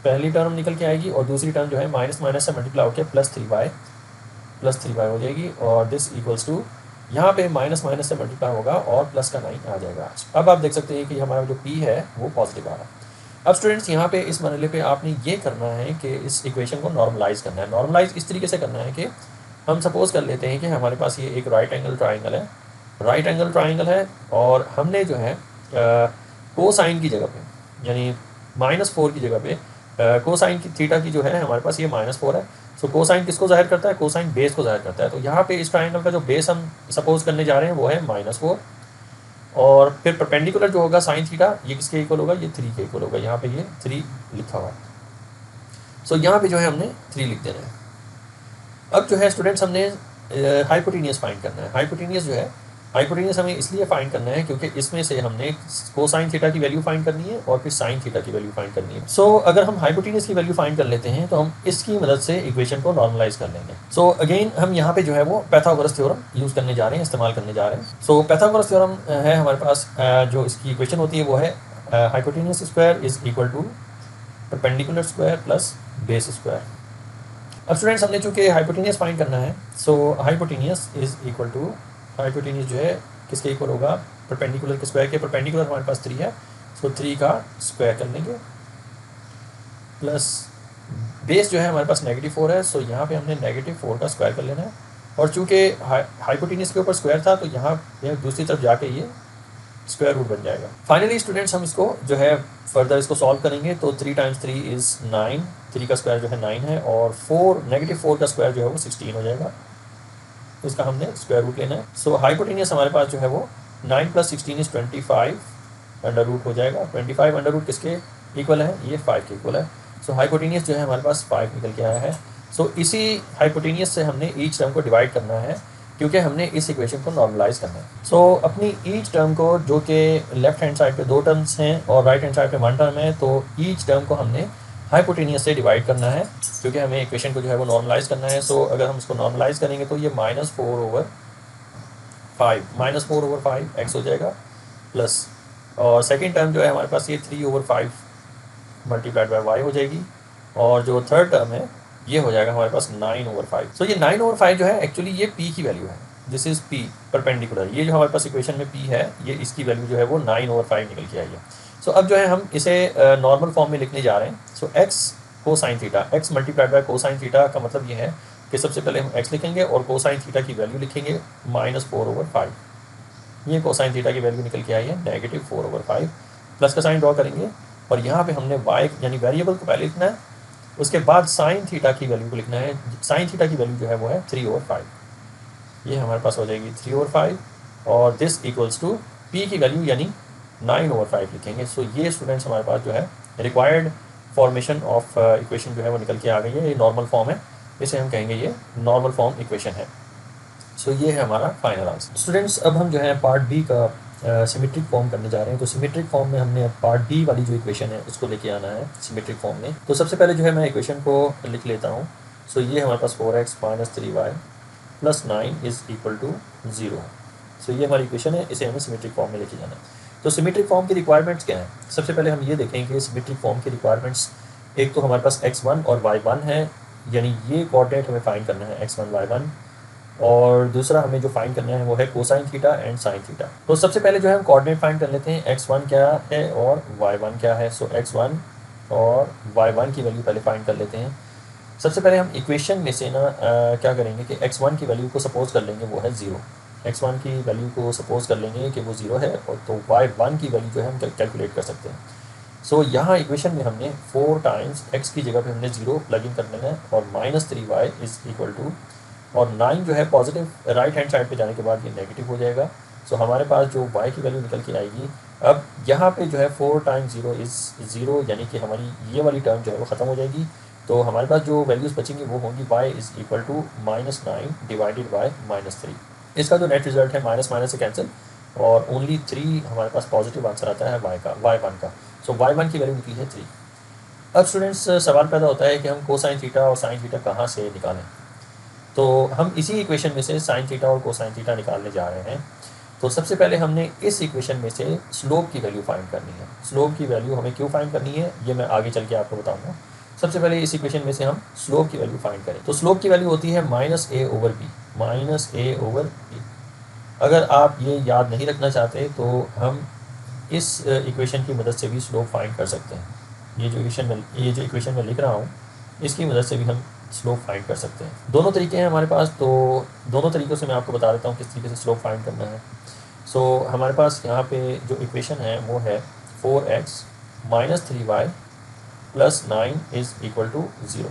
Speaker 1: पहली टर्म निकल के आएगी और दूसरी टर्म जो है माइनस माइनस से मल्टीप्लाई होकर +3y हो जाएगी, और दिस इक्वल्स टू यहाँ पे माइनस माइनस से मल्टीप्लाई होगा और प्लस का 9 आ जाएगा। अब आप देख सकते हैं कि हमारा जो p है वो पॉजिटिव आ रहा है। अब स्टूडेंट्स यहाँ पे इस मरहले पे आपने ये करना है कि इस इक्वेशन को नॉर्मलाइज करना है। नॉर्मलाइज इस तरीके से करना है कि हम सपोज कर लेते हैं कि हमारे पास ये एक राइट एंगल ट्राइंगल है, और हमने जो है कोसाइन की जगह पे यानी -4 की जगह पे कोसाइन की थीटा की जो है हमारे पास ये -4 है। सो कोसाइन किसको जाहिर करता है, कोसाइन बेस को जाहिर करता है। तो यहाँ पे इस ट्राइंगल का जो बेस हम सपोज करने जा रहे हैं वो है -4, और फिर परपेंडिकुलर जो होगा साइन थीटा ये किसके इक्वल होगा, ये 3 के इक्वल होगा। यहाँ पे ये 3 लिखा हुआ है। सो यहाँ पे जो है हमने 3 लिख देना है। अब जो है स्टूडेंट्स हमने हाइपोटेनियस फाइंड करना है। हाइपोटेनियस जो है हाइपोटेन्यूस हमें इसलिए फाइंड करना है क्योंकि इसमें से हमने कोसाइन थीटा की वैल्यू फाइंड करनी है और फिर साइन थीटा की वैल्यू फाइंड करनी है। सो अगर हम हाइपोटेन्यूस की वैल्यू फाइंड कर लेते हैं तो हम इसकी मदद से इक्वेशन को नॉर्मलाइज कर लेंगे। सो अगेन हम यहाँ पे जो है वो पाइथागोरस थ्योरम यूज़ करने जा रहे हैं, इस्तेमाल करने जा रहे हैं। सो पाइथागोरस थ्योरम है हमारे पास, जो इसकी इक्वेशन होती है वो है hypotenuse square is equal to perpendicular square plus base square. अब स्टूडेंट्स हमने चूँकि हाइपोटेन्यूस फाइंड करना है, सो hypotenuse is equal to, hypotenuse जो है किसके इक्वल होगा, परपेंडिकुलर के स्क्वायर के। परपेंडिकुलर हमारे पास 3 है, सो 3 का स्क्वायर कर लेंगे, प्लस बेस जो है हमारे पास -4 है, सो यहाँ पे हमने -4 का स्क्वायर कर लेना है। और चूँकि हाइपोटेन्यूस के ऊपर स्क्वायर था तो यहाँ दूसरी तरफ जाके ये स्क्वायर रूट बन जाएगा। फाइनली स्टूडेंट्स हम इसको जो है फर्दर इसको सॉल्व करेंगे, तो 3 × 3 इज़ 9, 3 का स्क्वायर जो है 9 है, और -4 का स्क्वायर जो है वो 16 हो जाएगा। इसका हमने स्क्वायर रूट लेना है। सो हाइपोटेन्यूस हमारे पास जो है वो 9 + 16 इज 25 अंडर रूट हो जाएगा। 25 अंडर रूट किसके इक्वल है, ये 5 के इक्वल है। सो हाइपोटेन्यूस जो है हमारे पास 5 निकल के आया है। सो इसी हाइपोटेन्यूस से हमने ईच टर्म को डिवाइड करना है क्योंकि हमने इस इक्वेशन को नॉर्मलाइज करना है। सो अपनी ईच टर्म को, जो कि लेफ्ट हैंड साइड पे 2 टर्म्स हैं और राइट हैंड साइड पे 1 टर्म है, तो ईच टर्म को हमने हाइपोटेन्यूस से डिवाइड करना है क्योंकि हमें इक्वेशन को जो है वो नॉर्मलाइज करना है। सो अगर हम इसको नॉर्मलाइज करेंगे तो ये -4/5 x हो जाएगा, प्लस और सेकेंड टर्म जो है हमारे पास ये 3/5 मल्टीप्लाइड बाय y हो जाएगी, और जो थर्ड टर्म है ये हो जाएगा हमारे पास 9/5। सो ये 9/5 जो है एक्चुअली ये p की वैल्यू है, दिस इज़ p परपेंडिकुलर। ये जो हमारे पास इक्वेशन में p है, ये इसकी वैल्यू जो है वो 9/5 निकल के आई है। सो अब जो है हम इसे नॉर्मल फॉर्म में लिखने जा रहे हैं। सो x cosine theta, x multiplied by cosine theta का मतलब ये है कि सबसे पहले हम x लिखेंगे और कोसाइन थीटा की वैल्यू लिखेंगे -4/5। ये कोसाइन थीटा की वैल्यू निकल के आई है -4/5। प्लस का साइन ड्रॉ करेंगे और यहाँ पे हमने y यानी वेरिएबल को पहले लिखना है, उसके बाद साइन थीटा की वैल्यू को लिखना है। साइन थीटा की वैल्यू जो है वो है 3/5। ये हमारे पास हो जाएगी 3/5, और दिस इक्वल्स टू p की वैल्यू यानी 9/5 लिखेंगे। सो ये स्टूडेंट्स हमारे पास जो है रिक्वायर्ड फॉर्मेशन ऑफ इक्वेशन जो है वो निकल के आ गई है। ये नॉर्मल फॉर्म है, इसे हम कहेंगे ये नॉर्मल फॉर्म इक्वेशन है। सो ये है हमारा फाइनल आंसर। स्टूडेंट्स अब हम जो है पार्ट बी का सिमेट्रिक फॉर्म करने जा रहे हैं। तो सिमेट्रिक फॉर्म में हमने पार्ट बी वाली जो इक्वेशन है उसको लेके आना है सिमेट्रिक फॉर्म में। तो सबसे पहले जो है मैं इक्वेशन को लिख लेता हूँ। सो ये हमारे पास 4x - 3y + 9 is equal to 0। So ये हमारी इक्वेशन है, इसे हमें सिमेट्रिक फॉर्म में लेके जाना है। तो सिमेट्रिक फॉर्म की रिक्वायरमेंट्स क्या है, सबसे पहले हम ये देखेंगे सिमेट्रिक फॉर्म की रिक्वायरमेंट्स। एक तो हमारे पास x1 और y1 है, यानी ये कोऑर्डिनेट हमें फाइंड करना है x1 y1, और दूसरा हमें जो फाइंड करना है वो है cosine theta and sign theta. तो सबसे पहले जो है हम कोऑर्डिनेट फाइंड कर लेते हैं, x1 क्या है और y1 क्या है। सो x1 और y1 की वैल्यू पहले फाइंड कर लेते हैं। सबसे पहले हम इक्वेशन में से ना क्या करेंगे कि x1 की वैल्यू को सपोज कर लेंगे वो है 0। x1 की वैल्यू को सपोज कर लेंगे कि वो 0 है, और तो y1 की वैल्यू जो है हम कैलकुलेट कर सकते हैं। सो यहाँ इक्वेशन में हमने 4 टाइम्स x की जगह पे हमने 0 प्लग इन कर लेना है, और -3y इज़ इक्वल टू, और 9 जो है पॉजिटिव राइट हैंड साइड पे जाने के बाद ये नेगेटिव हो जाएगा। सो हमारे पास जो y की वैल्यू निकल के आएगी, अब यहाँ पे जो है 4 × 0 इज़ 0, यानी कि हमारी ये वाली टर्म जो है वो ख़त्म हो जाएगी। तो हमारे पास जो वैल्यूज़ बचेंगी वो होंगी y is equal to -9 divided by -3। इसका जो नेट रिजल्ट है माइनस माइनस से कैंसिल, और ओनली 3 हमारे पास पॉजिटिव आंसर आता है y1 का। सो y1 की वैल्यू निकली है 3। अब स्टूडेंट्स सवाल पैदा होता है कि हम कोसाइन थीटा और साइन थीटा कहाँ से निकालें। तो हम इसी इक्वेशन में से साइन थीटा और कोसाइन थीटा निकालने जा रहे हैं। तो सबसे पहले हमने इस इक्वेशन में से स्लोप की वैल्यू फाइंड करनी है। स्लोप की वैल्यू हमें क्यों फाइंड करनी है ये मैं आगे चल के आपको बताऊंगा। सबसे पहले इस इक्वेशन में से हम स्लोप की वैल्यू फाइंड करें। तो स्लोप की वैल्यू होती है -a/b, -a/b। अगर आप ये याद नहीं रखना चाहते तो हम इस इक्वेशन की मदद से भी स्लोप फाइंड कर सकते हैं। ये जो इक्वेशन मैं लिख रहा हूँ इसकी मदद से भी हम स्लोप फाइंड कर सकते हैं। दोनों तरीके हैं हमारे पास, तो दोनों तरीक़ों से मैं आपको बता देता हूँ किस तरीके से स्लोप फाइंड करना है। सो हमारे पास यहाँ पे जो इक्वेशन है वो है 4x - 3y + 9 is equal to 0।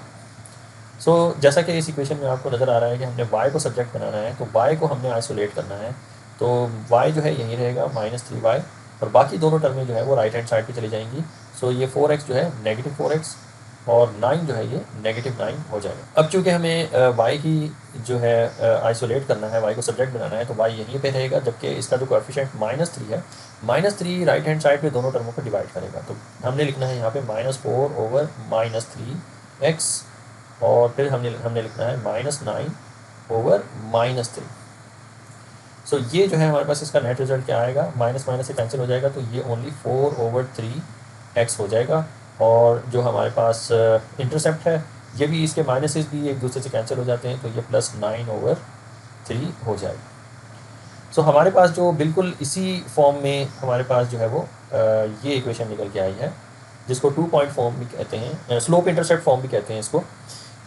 Speaker 1: So जैसा कि इस इक्वेशन में आपको नज़र आ रहा है कि हमने y को सब्जेक्ट बनाना है, तो y को हमने आइसोलेट करना है। तो y जो है यहीं रहेगा -3y, और बाकी दोनों टर्में जो है वो राइट हैंड साइड पे चली जाएंगी। सो ये 4x जो है -4x और 9 जो है ये -9 हो जाएगा। अब चूँकि हमें y की जो है आइसोलेट करना है, y को सब्जेक्ट बनाना है, तो y यहीं पे रहेगा, जबकि इसका जो कोएफिशिएंट -3 है, -3 राइट हैंड साइड पे दोनों टर्मों को डिवाइड करेगा। तो हमने लिखना है यहाँ पे -4/-3x, और फिर हमने लिखना है -9/-3। सो ये जो है हमारे पास इसका नेट रिजल्ट क्या आएगा, माइनस माइनस से कैंसिल हो जाएगा, तो ये ओनली 4/3x हो जाएगा। और जो हमारे पास इंटरसेप्ट है, ये भी इसके माइनसेस भी एक दूसरे से कैंसिल हो जाते हैं, तो ये +9/3 हो जाएगा। सो हमारे पास जो बिल्कुल इसी फॉर्म में हमारे पास जो है वो ये इक्वेशन निकल के आई है, जिसको 2 पॉइंट फॉर्म भी कहते हैं, स्लोप इंटरसेप्ट फॉर्म भी कहते हैं इसको।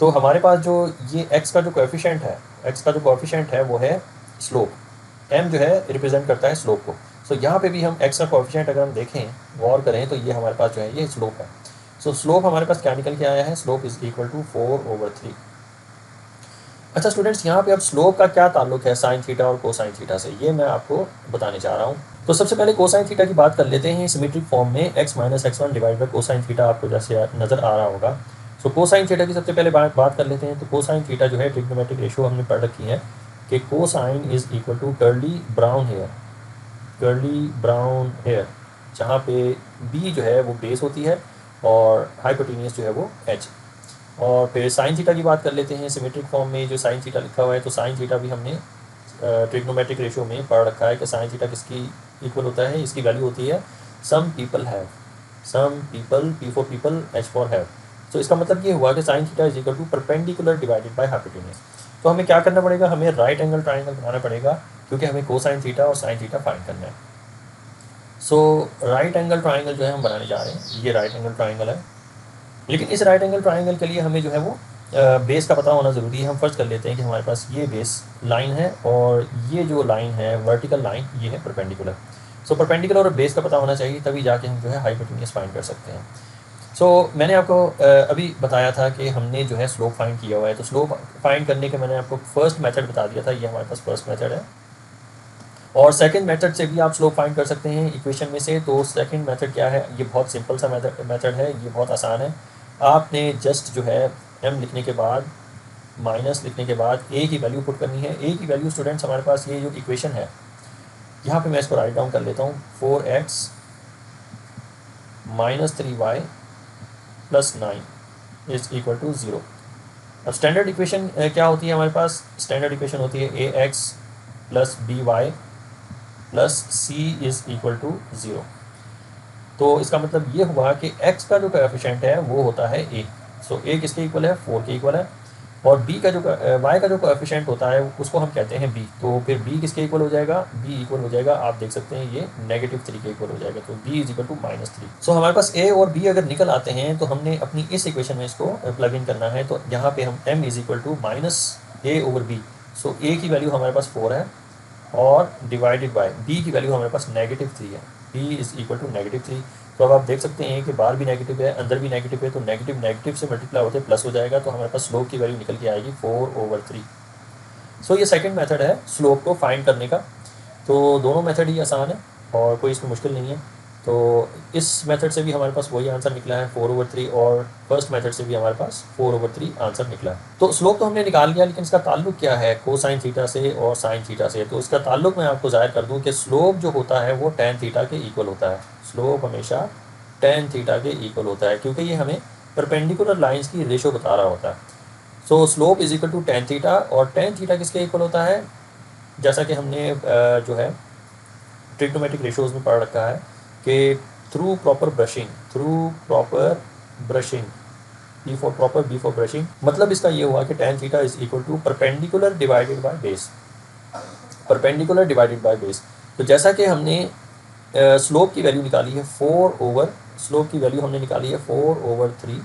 Speaker 1: तो हमारे पास जो ये x का जो कोएफिशिएंट है वो है स्लोप। m जो है रिप्रेजेंट करता है स्लोप को। सो यहाँ पे भी हम x का कोएफिशिएंट अगर हम देखें, गौर करें, तो ये हमारे पास जो है ये स्लोप है। सो स्लोप हमारे पास क्या निकल के आया है, स्लोप इज इक्वल टू 4/3। अच्छा स्टूडेंट्स, यहाँ पे अब स्लोप का क्या ताल्लुक है साइन थीटा और कोसाइन थीटा से, ये मैं आपको बताने चाह रहा हूँ। तो सबसे पहले कोसाइन थीटा की बात कर लेते हैं। सिमेट्रिक फॉर्म में x - x1 divide by cosine theta आपको जैसे नज़र आ रहा होगा। सो कोसाइन थीटा की सबसे पहले बात कर लेते हैं। तो कोसाइन थीटा जो है ट्रिग्नोमेट्रिक रेशियो हमने पढ़ रखी है कि cosine is equal to curly brown hair, जहाँ पे b जो है वो बेस होती है और हाइपोटेनियस जो है वो h। और फिर साइन थीटा की बात कर लेते हैं। सिमेट्रिक फॉर्म में जो साइन थीटा लिखा हुआ है, तो साइन थीटा भी हमने ट्रिग्नोमेट्रिक रेशियो में पढ़ रखा है कि साइन थीटा किसकी इक्वल होता है, इसकी वैल्यू होती है some people, p for people, h for have. तो इसका मतलब ये हुआ कि sine theta is equal to perpendicular divided by hypotenuse. तो हमें क्या करना पड़ेगा, हमें राइट एंगल ट्राइंगल बनाना पड़ेगा, क्योंकि हमें कोसाइन थीटा और साइन थीटा फाइंड करना है। सो राइट एंगल ट्राइंगल जो है हम बनाने जा रहे हैं, ये राइट एंगल ट्राइंगल है। लेकिन इस राइट एंगल ट्राइंगल के लिए हमें जो है वो बेस का पता होना ज़रूरी है। हम फर्स्ट कर लेते हैं कि हमारे पास ये बेस लाइन है और ये जो लाइन है वर्टिकल लाइन, ये है परपेंडिकुलर। सो परपेंडिकुलर और बेस का पता होना चाहिए, तभी जाके हम जो है हाइपोटेन्यूज फाइंड कर सकते हैं। सो मैंने आपको अभी बताया था कि हमने जो है स्लोप फाइंड किया हुआ है। तो स्लोप फाइंड करने के मैंने आपको फर्स्ट मेथड बता दिया था, ये हमारे पास फर्स्ट मेथड है। और सेकंड मेथड से भी आप स्लोप फाइंड कर सकते हैं इक्वेशन में से। तो सेकंड मेथड क्या है, ये बहुत सिंपल सा मेथड है, ये बहुत आसान है। आपने जस्ट जो है m लिखने के बाद, माइनस लिखने के बाद a की वैल्यू पुट करनी है। a की वैल्यू स्टूडेंट्स हमारे पास ये जो इक्वेशन है, यहाँ पे मैं इसको राइट डाउन कर लेता हूँ, 4x - 3y + 9 is equal to 0। अब स्टैंडर्ड इक्वेशन क्या होती है हमारे पास, स्टैंडर्ड इक्वेशन होती है ax + by + c is equal to 0। तो इसका मतलब ये हुआ कि x का जो कोएफिशिएंट है वो होता है a। सो a किसके इक्वल है, 4 के इक्वल है। और b का जो y का जो कोएफिशिएंट होता है उसको हम कहते हैं b। तो फिर b किसके इक्वल हो जाएगा, b इक्वल हो जाएगा, आप देख सकते हैं ये -3 के इक्वल हो जाएगा। तो b इज इक्वल टू -3। सो हमारे पास a और b अगर निकल आते हैं तो हमने अपनी इस इक्वेशन में इसको प्लग इन करना है। तो यहाँ पे हम m is equal to -a/b। सो a की वैल्यू हमारे पास 4 है और डिवाइडेड बाय b की वैल्यू हमारे पास -3 है, b इज इक्वल टू -3। तो अब आप देख सकते हैं कि बाहर भी नेगेटिव है, अंदर भी नेगेटिव है, तो नेगेटिव नेगेटिव से मल्टीप्लाई होते प्लस हो जाएगा, तो हमारे पास स्लोप की वैल्यू निकल के आएगी 4/3। सो ये सेकंड मेथड है स्लोप को फाइंड करने का। तो दोनों मेथड ही आसान है और कोई इसमें मुश्किल नहीं है। तो इस मेथड से भी हमारे पास वही आंसर निकला है 4/3, और फर्स्ट मेथड से भी हमारे पास 4/3 आंसर निकला है। तो स्लोप तो हमने निकाल लिया, लेकिन इसका ताल्लुक क्या है कोसाइन थीटा से और साइन थीटा से। तो इसका ताल्लुक मैं आपको ज़ाहिर कर दूं कि स्लोप जो होता है वो tan थीटा के इक्वल होता है। स्लोप हमेशा tan थीटा के इक्वल होता है, क्योंकि ये हमें परपेंडिकुलर लाइंस की रेशो बता रहा होता है। सो slope is equal to tan theta, और tan थीटा किसके इक्वल होता है, जैसा कि हमने जो है ट्रिग्नोमेट्रिक रेशियोज में पढ़ रखा है कि through proper brushing, E for proper, B for brushing, मतलब इसका ये हुआ कि tan theta is equal to perpendicular divided by base, perpendicular divided by base. तो जैसा कि हमने स्लोप की वैल्यू निकाली है 4/3,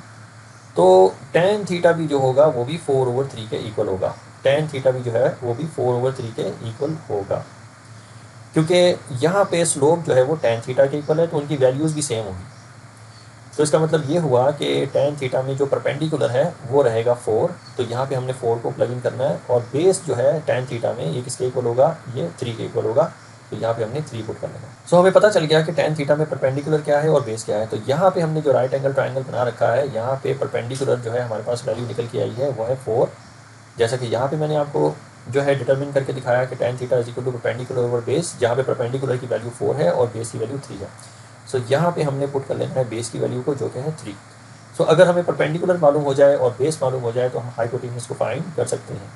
Speaker 1: तो tan थीटा भी जो होगा वो भी 4/3 के इक्वल होगा। tan थीटा भी जो है वो भी 4/3 के इक्वल होगा, क्योंकि यहाँ पे स्लोप जो है वो tan थीटा के इक्वल है, तो उनकी वैल्यूज़ भी सेम होगी। तो इसका मतलब ये हुआ कि tan थीटा में जो परपेंडिकुलर है वो रहेगा 4, तो यहाँ पे हमने 4 को प्लग इन करना है। और बेस जो है tan थीटा में ये किसके इक्वल होगा, ये 3 के इक्वल होगा। तो यहाँ पे हमने 3 पुट कर लेना। सो हमें पता चल गया कि tan थीटा में परपेंडिकुलर क्या है और बेस क्या है। तो यहाँ पे हमने जो राइट एंगल ट्राइंगल बना रखा है, यहाँ पे परपेंडिकुलर जो है हमारे पास वैल्यू निकल के आई है वो है 4। जैसा कि यहाँ पे मैंने आपको जो है डिटरमिन करके दिखाया कि tan theta is equal to perpendicular over base, जहाँ पे परपेंडिकुलर की वैल्यू 4 है और बेस की वैल्यू 3 है। सो यहाँ पे हमने पुट कर लेना है बेस की वैल्यू को, जो कि है 3। सो अगर हमें परपेंडिकुलर मालूम हो जाए और बेस मालूम हो जाए तो हम हाइपोटेन्यूज को फाइंड कर सकते हैं।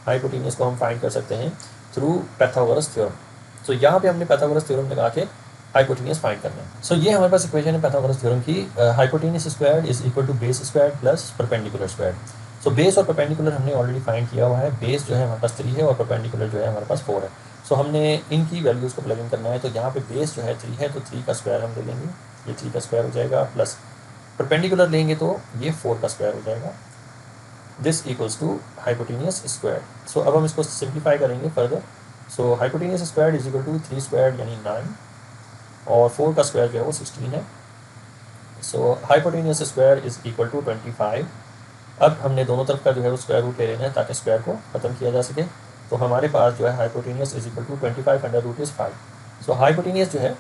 Speaker 1: हाइपोटेन्यूज को हम फाइंड कर सकते हैं थ्रू पाइथागोरस थ्योरम। सो यहाँ पे हमने पाइथागोरस थ्योरम लगा के हाइपोटेन्यूज फाइंड करना है। सो ये हमारे पास इक्वेशन है पाइथागोरस थ्योरम की, hypotenuse squared is equal to base squared plus perpendicular squared. So base और परपेंडिकुलर हमने ऑलरेडी फाइंड किया हुआ है। बेस जो है हमारे पास 3 है और परपेंडिकुलर जो है हमारे पास 4 है। सो हमने इनकी वैल्यूज़ को प्लग इन करना है। तो यहाँ पे बेस जो है 3 है, तो 3 का स्क्वायर हम ले लेंगे, ये 3 का स्क्वायर हो जाएगा, प्लस परपेंडिकुलर लेंगे तो ये 4 का स्क्वायर हो जाएगा। This equals to hypotenuse square. So अब हम इसको सिंप्लीफाई करेंगे further. So hypotenuse square is equal to 3 square यानी 9 और 4 का स्क्वायर जो है वो 16 है। So hypotenuse square is equal to 25। अब हमने दोनों तरफ का जो है वो स्क्वायर रूट ले लेना है ताकि स्क्वायर को ख़त्म किया जा सके। तो हमारे पास जो है hypotenuse is equal to 25 under root is 5। So hypotenuse जो है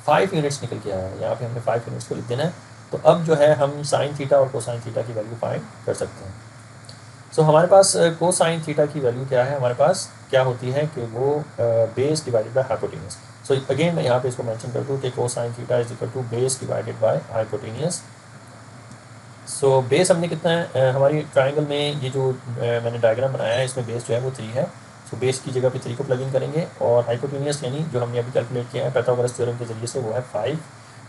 Speaker 1: 5 यूनिट्स निकल के आया है, यहाँ पे हमने 5 यूनिट्स को लिख देना है। तो अब जो है हम साइन थीटा और कोसाइन थीटा की वैल्यू फाइंड कर सकते हैं। सो हमारे पास कोसाइन थीटा की वैल्यू क्या है, हमारे पास क्या होती है कि वो base divided by hypotenuse. So again मैं यहाँ पे इसको मेंशन कर दूँ कि cosine theta is equal to base divided by hypotenuse. So base हमने कितना है, हमारी ट्राइंगल में ये जो मैंने डायग्राम बनाया है इसमें बेस जो है वो 3 है। सो बेस की जगह पे 3 को प्लग इन करेंगे और हाइपोटेन्यूज यानी जो हमने अभी कैलकुलेट किया है पाइथागोरस थ्योरम के जरिए से वो है 5।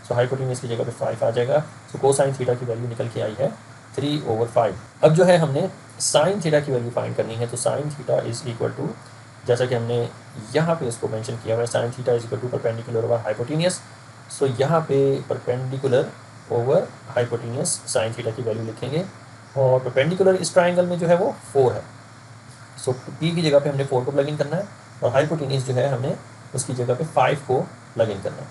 Speaker 1: सो हाइपोटेन्यूज की जगह पे 5 आ जाएगा। सो कोसाइन थीटा की वैल्यू निकल के आई है 3/5। अब जो है हमने साइन थीटा की वैल्यू फाइंड करनी है। तो sine theta is equal to, जैसा कि हमने यहाँ पे इसको मेंशन किया हुआ है, sine theta is equal to perpendicular over hypotenuse. So यहाँ पे perpendicular over hypotenuse sine theta की वैल्यू लिखेंगे और परपेंडिकुलर इस ट्राइंगल में जो है वो 4 है। सो पी की जगह पे हमने 4 को प्लग इन करना है और हाइपोटेन्यूज जो है हमने उसकी जगह पे 5 को प्लग इन करना है।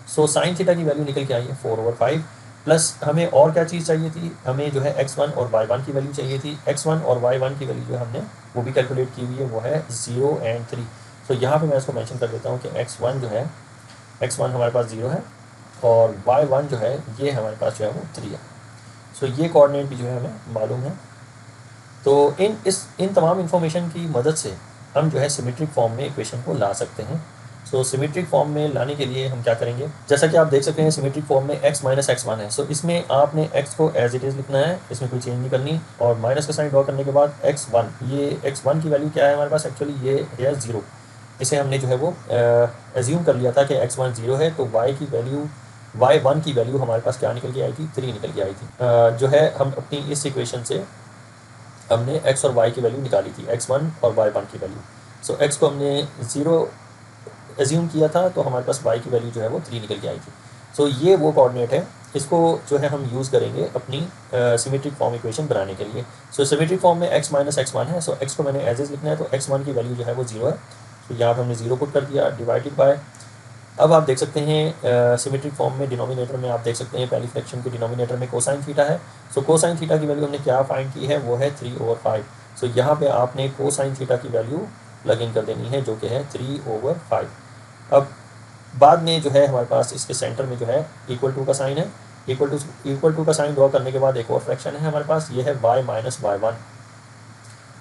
Speaker 1: सो साइन थीटा की वैल्यू निकल के आई है 4/5। प्लस हमें और क्या चीज़ चाहिए थी, हमें जो है x1 और y1 की वैल्यू चाहिए थी। x1 और y1 की वैल्यू जो हमने वो भी कैलकुलेट की हुई है, वो है 0 और 3। सो यहाँ पे मैं इसको मेंशन कर देता हूँ कि x1 जो है, x1 हमारे पास 0 है और y1 जो है ये हमारे पास जो है वो 3 है। सो ये कोऑर्डिनेट भी जो है हमें मालूम है। तो इन तमाम इन्फॉर्मेशन की मदद से हम जो है सिमेट्रिक फॉर्म में इक्वेशन को ला सकते हैं। सो सिमेट्रिक फॉर्म में लाने के लिए हम क्या करेंगे, जैसा कि आप देख सकते हैं सिमेट्रिक फॉर्म में x माइनस x1 है। सो इसमें आपने x को एज इट इज़ लिखना है, इसमें कोई चेंज नहीं करनी। और माइनस का साइन ड्रॉ करने के बाद x1, ये x1 की वैल्यू क्या है हमारे पास, एक्चुअली ये है 0। इसे हमने जो है वो एज्यूम कर लिया था कि x1 0 है, तो y की वैल्यू, y1 की वैल्यू हमारे पास क्या निकल के आई थी, 3 निकल के आई थी। जो है हम अपनी इस इक्वेशन से हमने x और y की वैल्यू निकाली थी, x1 और y1 की वैल्यू। सो x को हमने 0 एज्यूम किया था, तो हमारे पास y की वैल्यू जो है वो 3 निकल के आई थी। सो ये वो कोऑर्डिनेट है, इसको जो है हम यूज़ करेंगे अपनी सिमेट्रिक फॉर्म इक्वेशन बनाने के लिए। सो सिमेट्रिक फॉर्म में x माइनस x1 है। सो x को मैंने एज इज लिखना है, तो x1 की वैल्यू जो है वो 0 है। तो यहाँ पर हमने 0 पुट कर दिया, डिवाइडेड बाय, अब आप देख सकते हैं सिमेट्रिक फॉर्म में डिनोमिनेटर में आप देख सकते हैं पहली फ्रैक्शन के डिनोमिनेटर में कोसाइन थीटा है। सो कोसाइन थीटा की वैल्यू हमने क्या फाइंड की है, वो है 3/5। सो यहाँ पे आपने कोसाइन थीटा की वैल्यू प्लग इन कर देनी है, जो कि है 3/5। अब बाद में जो है हमारे पास इसके सेंटर में जो है इक्वल टू का साइन है, इक्वल टू का साइन ड्रॉ करने के बाद एक और फ्रैक्शन है हमारे पास, ये है y माइनस y1।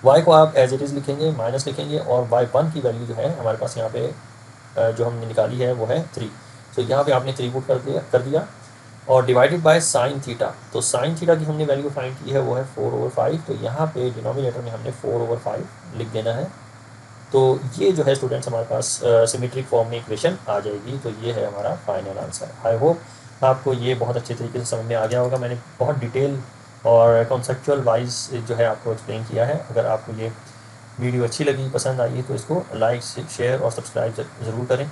Speaker 1: y को आप एज इट इज़ लिखेंगे, माइनस लिखेंगे, और y1 की वैल्यू जो है हमारे पास यहाँ पे जो हमने निकाली है वो है 3। सो यहाँ पे आपने 3 पुट कर दिया और डिवाइडेड बाय साइन थीटा। तो साइन थीटा की हमने वैल्यू फाइंड की है, वो है 4/5। तो यहाँ पे डिनोमिनेटर में हमने 4/5 लिख देना है। तो ये जो है स्टूडेंट्स हमारे पास सिमेट्रिक फॉर्म में इक्वेशन आ जाएगी। तो ये है हमारा फाइनल आंसर। आई होप आपको ये बहुत अच्छे तरीके से समझ में आ गया होगा। मैंने बहुत डिटेल और कॉन्सेप्चुअल वाइज जो है आपको एक्सप्लेन किया है। अगर आपको ये वीडियो अच्छी लगी, पसंद आई, तो इसको लाइक, शेयर और सब्सक्राइब ज़रूर करें।